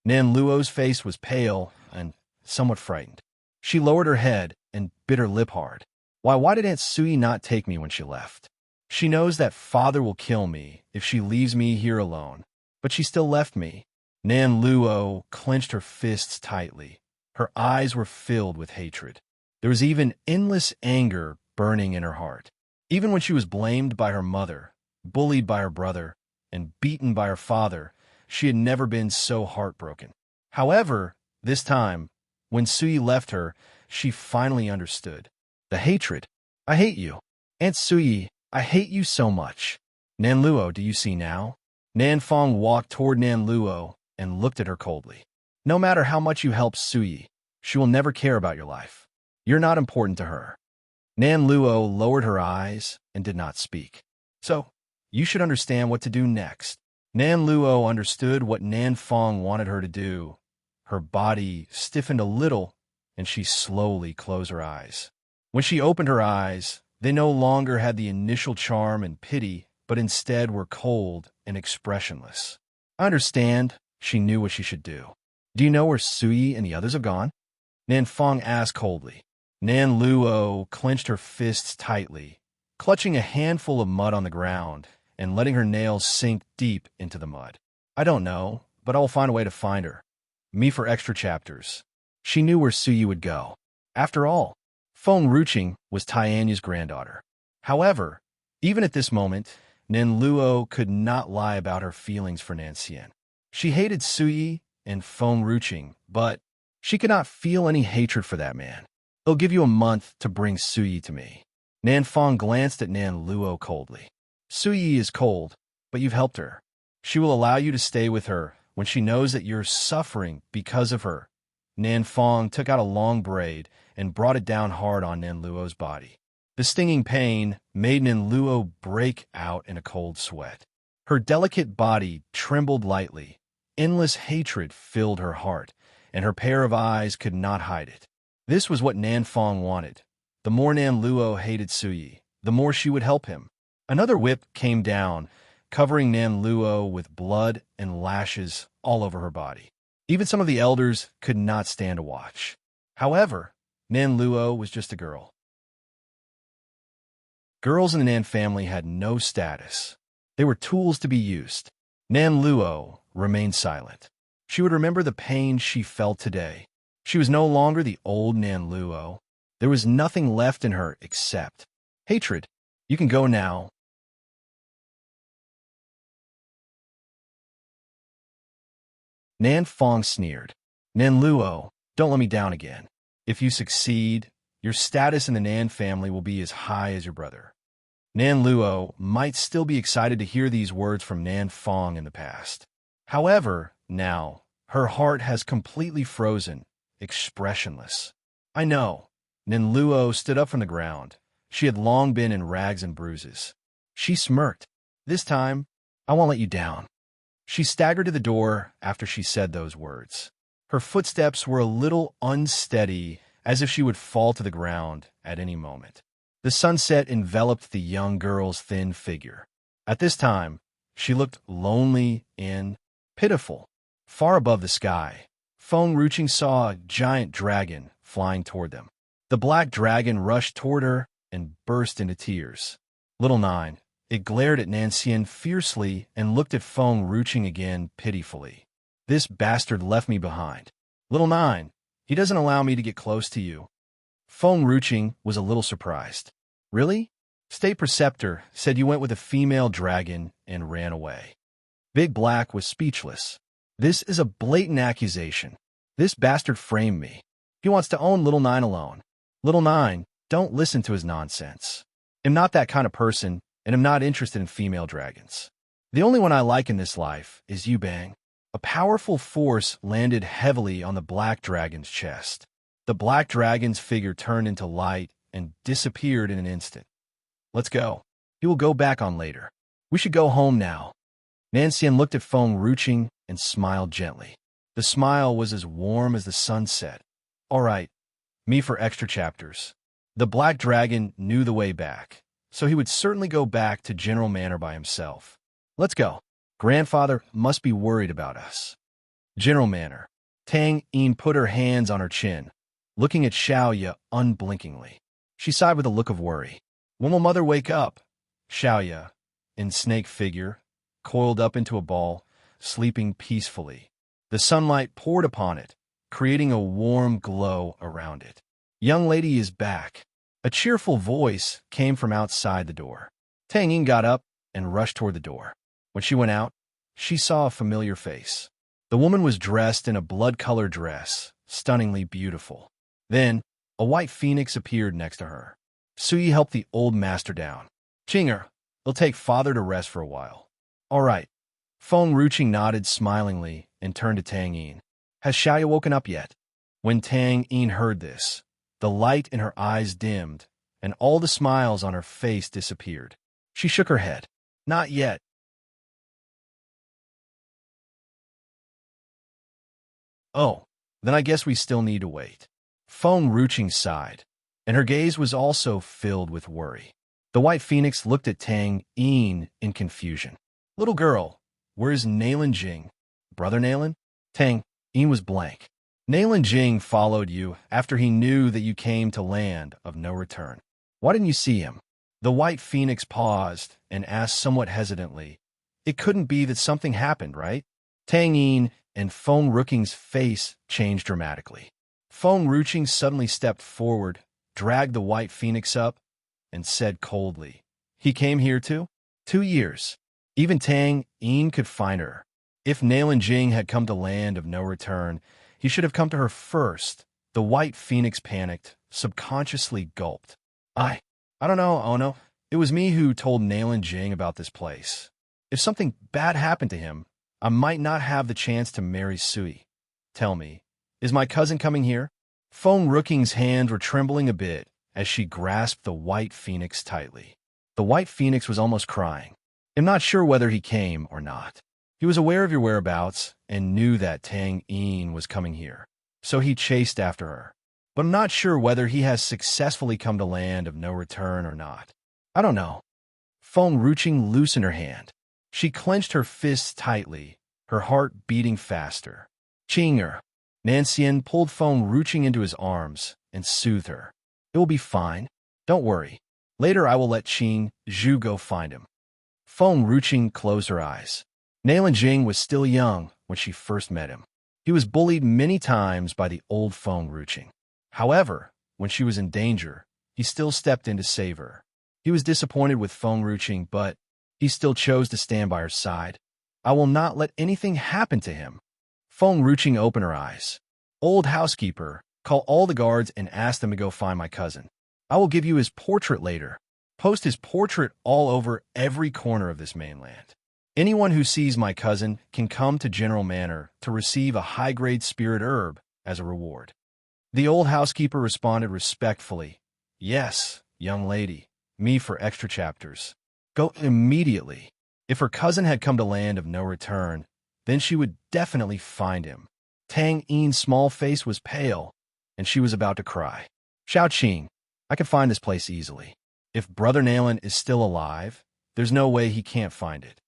Nan Luo's face was pale and somewhat frightened. She lowered her head and bit her lip hard. Why did Aunt Suyi not take me when she left? She knows that father will kill me if she leaves me here alone, but she still left me. Nan Luo clenched her fists tightly. Her eyes were filled with hatred. There was even endless anger burning in her heart. Even when she was blamed by her mother, bullied by her brother, and beaten by her father, she had never been so heartbroken. However, this time, when Suyi left her, she finally understood. The hatred. I hate you. Aunt Suyi, I hate you so much. Nan Luo, do you see now? Nan Fong walked toward Nan Luo and looked at her coldly. No matter how much you help Suyi, she will never care about your life. You're not important to her. Nan Luo lowered her eyes and did not speak. So, you should understand what to do next. Nan Luo understood what Nan Fong wanted her to do. Her body stiffened a little, and she slowly closed her eyes. When she opened her eyes, they no longer had the initial charm and pity, but instead were cold and expressionless. I understand, she knew what she should do. Do you know where Suyi and the others have gone? Nan Fong asked coldly. Nan Luo clenched her fists tightly, clutching a handful of mud on the ground and letting her nails sink deep into the mud. I don't know, but I will find a way to find her. Me for extra chapters. She knew where Suyi would go. After all, Feng Ruching was Tianya's granddaughter. However, even at this moment, Nan Luo could not lie about her feelings for Nan Xian. She hated Suyi and Feng Ruching, but she could not feel any hatred for that man. I'll give you a month to bring Suyi to me. Nan Fong glanced at Nan Luo coldly. Suyi is cold, but you've helped her. She will allow you to stay with her when she knows that you're suffering because of her. Nan Fong took out a long braid and brought it down hard on Nan Luo's body. The stinging pain made Nan Luo break out in a cold sweat. Her delicate body trembled lightly. Endless hatred filled her heart, and her pair of eyes could not hide it. This was what Nan Fong wanted. The more Nan Luo hated Suyi, the more she would help him. Another whip came down, covering Nan Luo with blood and lashes all over her body. Even some of the elders could not stand to watch. However, Nan Luo was just a girl. Girls in the Nan family had no status. They were tools to be used. Nan Luo remained silent. She would remember the pain she felt today. She was no longer the old Nan Luo. There was nothing left in her except hatred. You can go now. Nan Fong sneered. Nan Luo, Don't let me down again. If you succeed, your status in the Nan family will be as high as your brother. Nan Luo might still be excited to hear these words from Nan Fong in the past. However, now, her heart has completely frozen, expressionless. I know. Nan Luo stood up from the ground. She had long been in rags and bruises. She smirked. This time, I won't let you down. She staggered to the door after she said those words. Her footsteps were a little unsteady, as if she would fall to the ground at any moment. The sunset enveloped the young girl's thin figure. At this time, she looked lonely and pitiful. Far above the sky, Feng Ruching saw a giant dragon flying toward them. The black dragon rushed toward her and burst into tears. Little Nine, it glared at Nancian fiercely and looked at Feng Ruching again pitifully. This bastard left me behind. Little Nine, he doesn't allow me to get close to you. Feng Ruching was a little surprised. Really? State Preceptor said you went with a female dragon and ran away. Big Black was speechless. This is a blatant accusation. This bastard framed me. He wants to own Little Nine alone. Little Nine, don't listen to his nonsense. I'm not that kind of person, and I'm not interested in female dragons. The only one I like in this life is you, Bang. A powerful force landed heavily on the black dragon's chest. The black dragon's figure turned into light and disappeared in an instant. Let's go. He will go back on later. We should go home now. Nancian looked at Feng Ruching and smiled gently. The smile was as warm as the sunset. All right, me for extra chapters. The black dragon knew the way back, so he would certainly go back to General Manor by himself. Let's go. Grandfather must be worried about us. General Manor. Tang Yin put her hands on her chin, looking at Xiaoya unblinkingly. She sighed with a look of worry. When will Mother wake up? Xiaoya, in snake figure, coiled up into a ball, sleeping peacefully. The sunlight poured upon it, creating a warm glow around it. Young lady is back. A cheerful voice came from outside the door. Tang Yin got up and rushed toward the door. When she went out, she saw a familiar face. The woman was dressed in a blood-colored dress, stunningly beautiful. Then, a white phoenix appeared next to her. Sui helped the old master down. Chinger, it'll take father to rest for a while. All right. Feng Ruching nodded smilingly and turned to Tang Yin. Has Xiaoya woken up yet? When Tang Yin heard this, the light in her eyes dimmed, and all the smiles on her face disappeared. She shook her head. Not yet. Oh, then I guess we still need to wait. Feng Ruching sighed, and her gaze was also filled with worry. The white phoenix looked at Tang Yin in confusion. Little girl, where is Nailin Jing? Brother Nailin? Tang Yin was blank. Nailin Jing followed you after he knew that you came to land of no return. Why didn't you see him? The white phoenix paused and asked somewhat hesitantly. It couldn't be that something happened, right? Tang Yin and Feng Ruching's face changed dramatically. Feng Ruching suddenly stepped forward, dragged the white phoenix up, and said coldly, He came here too? 2 years. Even Tang Yin could find her. If Nailin Jing had come to land of no return, he should have come to her first. The white phoenix panicked, subconsciously gulped. I don't know, Ono. It was me who told Nailin Jing about this place. If something bad happened to him, I might not have the chance to marry Sui. Tell me, is my cousin coming here? Feng Ruching's hands were trembling a bit as she grasped the white phoenix tightly. The white phoenix was almost crying. I'm not sure whether he came or not. He was aware of your whereabouts and knew that Tang Yin was coming here, so he chased after her. But I'm not sure whether he has successfully come to land of no return or not. I don't know. Feng Ruching loosened her hand. She clenched her fists tightly, her heart beating faster. Chinger. Nancian pulled Feng Ruching into his arms and soothed her. It will be fine. Don't worry. Later I will let Qing Zhu go find him. Feng Ruching closed her eyes. Nailin Jing was still young when she first met him. He was bullied many times by the old Feng Ruching. However, when she was in danger, he still stepped in to save her. He was disappointed with Feng Ruching, but he still chose to stand by her side. I will not let anything happen to him. Feng Ruching opened her eyes. Old housekeeper, call all the guards and ask them to go find my cousin. I will give you his portrait later. Post his portrait all over every corner of this mainland. Anyone who sees my cousin can come to General Manor to receive a high-grade spirit herb as a reward. The old housekeeper responded respectfully, Yes, young lady, me for extra chapters. Go immediately. If her cousin had come to land of no return, then she would definitely find him. Tang Yin's small face was pale, and she was about to cry. Xiao Qing, I can find this place easily. If Brother Nalen is still alive, there's no way he can't find it.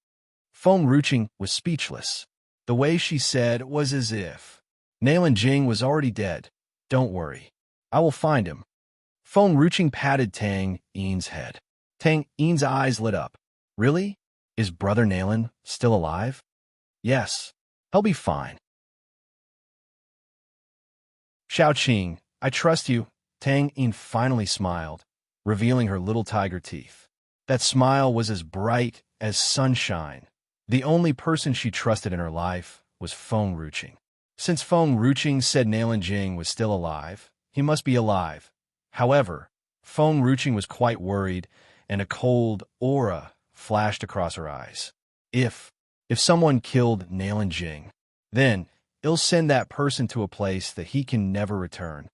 Feng Ruqing was speechless. The way she said was as if Nalen Jing was already dead. Don't worry, I will find him. Feng Ruqing patted Tang Yin's head. Tang Yin's eyes lit up. Really? Is Brother Nalen still alive? Yes, he'll be fine. Xiao Qing, I trust you. Tang Yin finally smiled, revealing her little tiger teeth. That smile was as bright as sunshine. The only person she trusted in her life was Feng Ruqing. Since Feng Ruqing said Nalen Jing was still alive, he must be alive. However, Feng Ruqing was quite worried, and a cold aura flashed across her eyes. If someone killed Nalen Jing, then it'll send that person to a place that he can never return.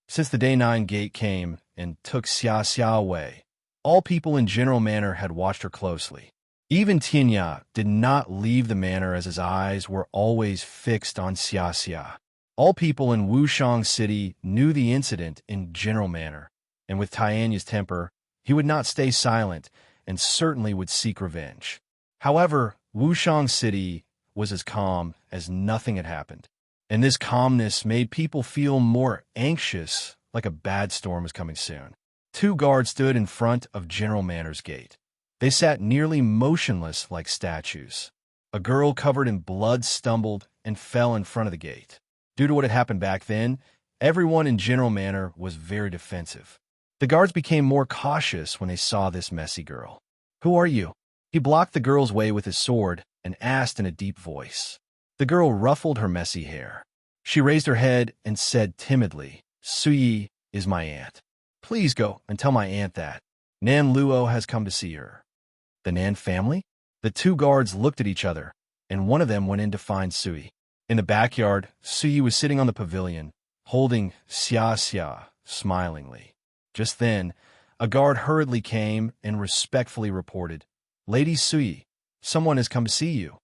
Since the Day 9 gate came and took Xia Xia away, all people in General Manor had watched her closely. Even Tianya did not leave the manor as his eyes were always fixed on Xia Xia. All people in Wushang City knew the incident in General Manor, and with Tianya's temper, he would not stay silent and certainly would seek revenge. However, Wushang City was as calm as nothing had happened, and this calmness made people feel more anxious, like a bad storm was coming soon. 2 guards stood in front of General Manor's gate. They sat nearly motionless like statues. A girl covered in blood stumbled and fell in front of the gate. Due to what had happened back then, everyone in General Manor was very defensive. The guards became more cautious when they saw this messy girl. Who are you? He blocked the girl's way with his sword and asked in a deep voice. The girl ruffled her messy hair. She raised her head and said timidly, Suyi is my aunt. Please go and tell my aunt that Nan Luo has come to see her. The Nan family? The 2 guards looked at each other, and one of them went in to find Suyi. In the backyard, Suyi was sitting on the pavilion, holding Xia Xia smilingly. Just then, a guard hurriedly came and respectfully reported, Lady Suyi, someone has come to see you.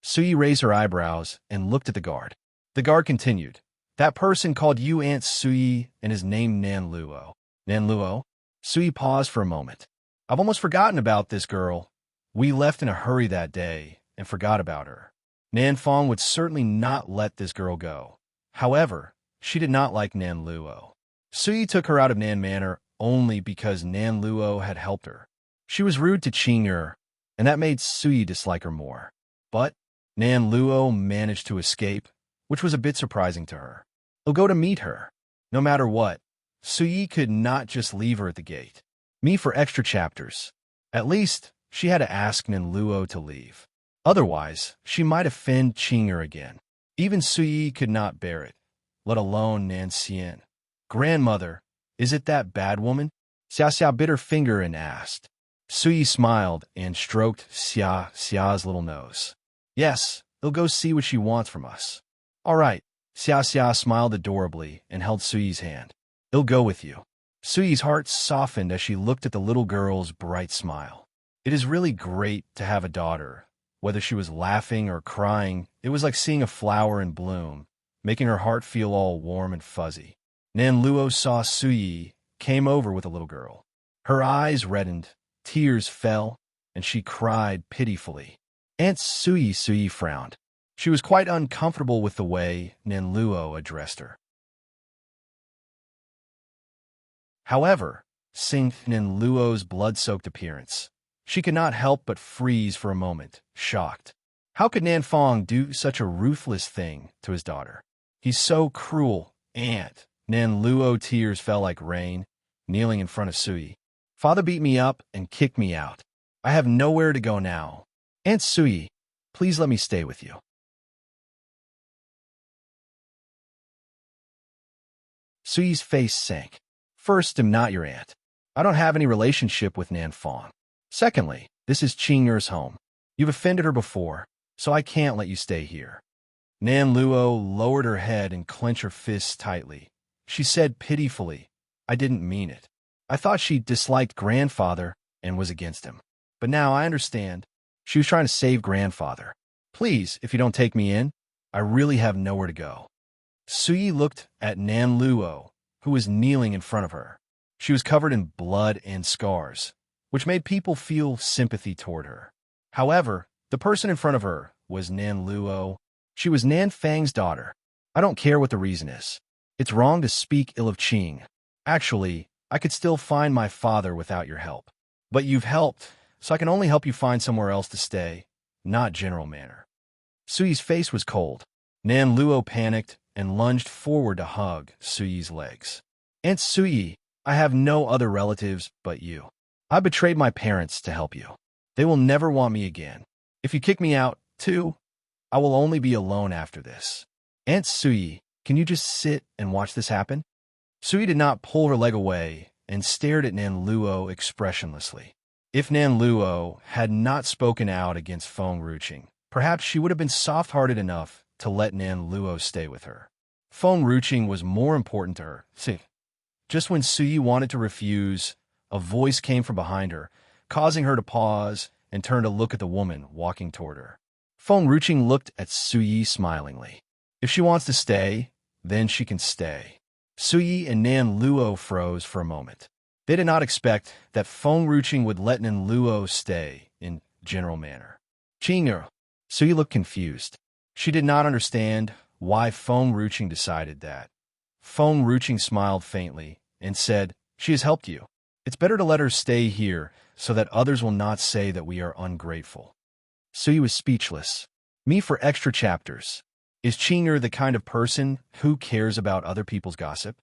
Suyi raised her eyebrows and looked at the guard. The guard continued, That person called you Aunt Suyi and is named Nan Luo. Nan Luo? Suyi paused for a moment. I've almost forgotten about this girl. We left in a hurry that day and forgot about her. Nan Fong would certainly not let this girl go. However, she did not like Nan Luo. Suyi took her out of Nan Manor only because Nan Luo had helped her. She was rude to Qing'er, and that made Suyi dislike her more. But Nan Luo managed to escape, which was a bit surprising to her. He'll go to meet her. No matter what, Suyi could not just leave her at the gate. Me for extra chapters. At least, she had to ask Nan Luo to leave. Otherwise, she might offend Qing'er again. Even Suyi could not bear it, let alone Nan Xian. Grandmother, is it that bad woman? Xia Xia bit her finger and asked. Suyi smiled and stroked Xia Xia's little nose. Yes, he'll go see what she wants from us. All right. Xia Xia smiled adorably and held Suyi's hand. He'll go with you. Suyi's heart softened as she looked at the little girl's bright smile. It is really great to have a daughter. Whether she was laughing or crying, it was like seeing a flower in bloom, making her heart feel all warm and fuzzy. Nan Luo saw Suyi, came over with the little girl. Her eyes reddened, tears fell, and she cried pitifully. Aunt Suyi frowned. She was quite uncomfortable with the way Nan Luo addressed her. However, seeing Nan Luo's blood-soaked appearance, she could not help but freeze for a moment, shocked. How could Nan Fong do such a ruthless thing to his daughter? He's so cruel, Aunt. Nan Luo tears fell like rain, kneeling in front of Suyi. Father beat me up and kicked me out. I have nowhere to go now. Aunt Sui, please let me stay with you. Sui's face sank. First, I'm not your aunt. I don't have any relationship with Nan Fong. Secondly, this is Qing'er's home. You've offended her before, so I can't let you stay here. Nan Luo lowered her head and clenched her fists tightly. She said pitifully, I didn't mean it. I thought she disliked grandfather and was against him. But now I understand. She was trying to save grandfather. Please, if you don't take me in, I really have nowhere to go. Sui looked at Nan Luo, who was kneeling in front of her. She was covered in blood and scars, which made people feel sympathy toward her. However, the person in front of her was Nan Luo. She was Nan Fang's daughter. I don't care what the reason is. It's wrong to speak ill of Qing. Actually, I could still find my father without your help. But you've helped, so I can only help you find somewhere else to stay, not General Manor. Sui's face was cold. Nan Luo panicked and lunged forward to hug Sui's legs. Aunt Sui, I have no other relatives but you. I betrayed my parents to help you. They will never want me again. If you kick me out, too, I will only be alone after this. Aunt Sui, can you just sit and watch this happen? Sui did not pull her leg away and stared at Nan Luo expressionlessly. If Nan Luo had not spoken out against Feng Ruqing, perhaps she would have been soft-hearted enough to let Nan Luo stay with her. Feng Ruqing was more important to her. See, just when Sui wanted to refuse, a voice came from behind her, causing her to pause and turn to look at the woman walking toward her. Feng Ruqing looked at Sui smilingly. If she wants to stay, then she can stay. Sui and Nan Luo froze for a moment. They did not expect that Feng Ruqing would let Nan Luo stay in General Manor. Qing'er. Sui looked confused. She did not understand why Feng Ruqing decided that. Feng Ruqing smiled faintly and said, She has helped you. It's better to let her stay here so that others will not say that we are ungrateful. Sui was speechless. Me for extra chapters. Is Qing'er the kind of person who cares about other people's gossip?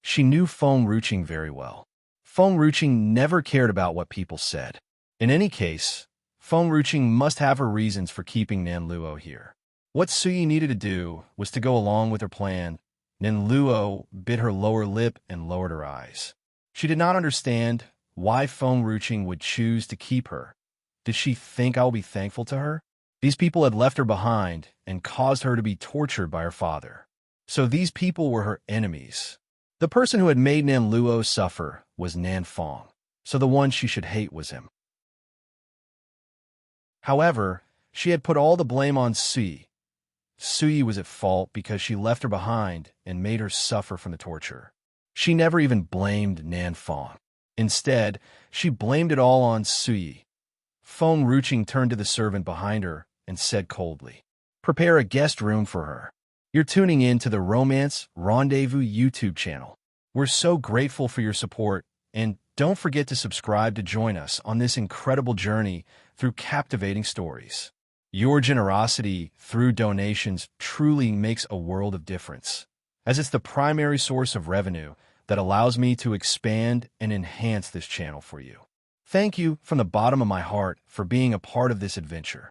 She knew Feng Ruqing very well. Feng Ruqing never cared about what people said. In any case, Feng Ruqing must have her reasons for keeping Nan Luo here. What Sui needed to do was to go along with her plan. Nan Luo bit her lower lip and lowered her eyes. She did not understand why Feng Ruqing would choose to keep her. Did she think I will be thankful to her? These people had left her behind and caused her to be tortured by her father. So these people were her enemies. The person who had made Nan Luo suffer was Nan Fong, so the one she should hate was him. However, she had put all the blame on Sui. Sui was at fault because she left her behind and made her suffer from the torture. She never even blamed Nan Fong. Instead, she blamed it all on Sui. Feng Ruqing turned to the servant behind her and said coldly, Prepare a guest room for her. You're tuning in to the Romance Rendezvous YouTube channel. We're so grateful for your support, and don't forget to subscribe to join us on this incredible journey through captivating stories. Your generosity through donations truly makes a world of difference, as it's the primary source of revenue that allows me to expand and enhance this channel for you. Thank you from the bottom of my heart for being a part of this adventure.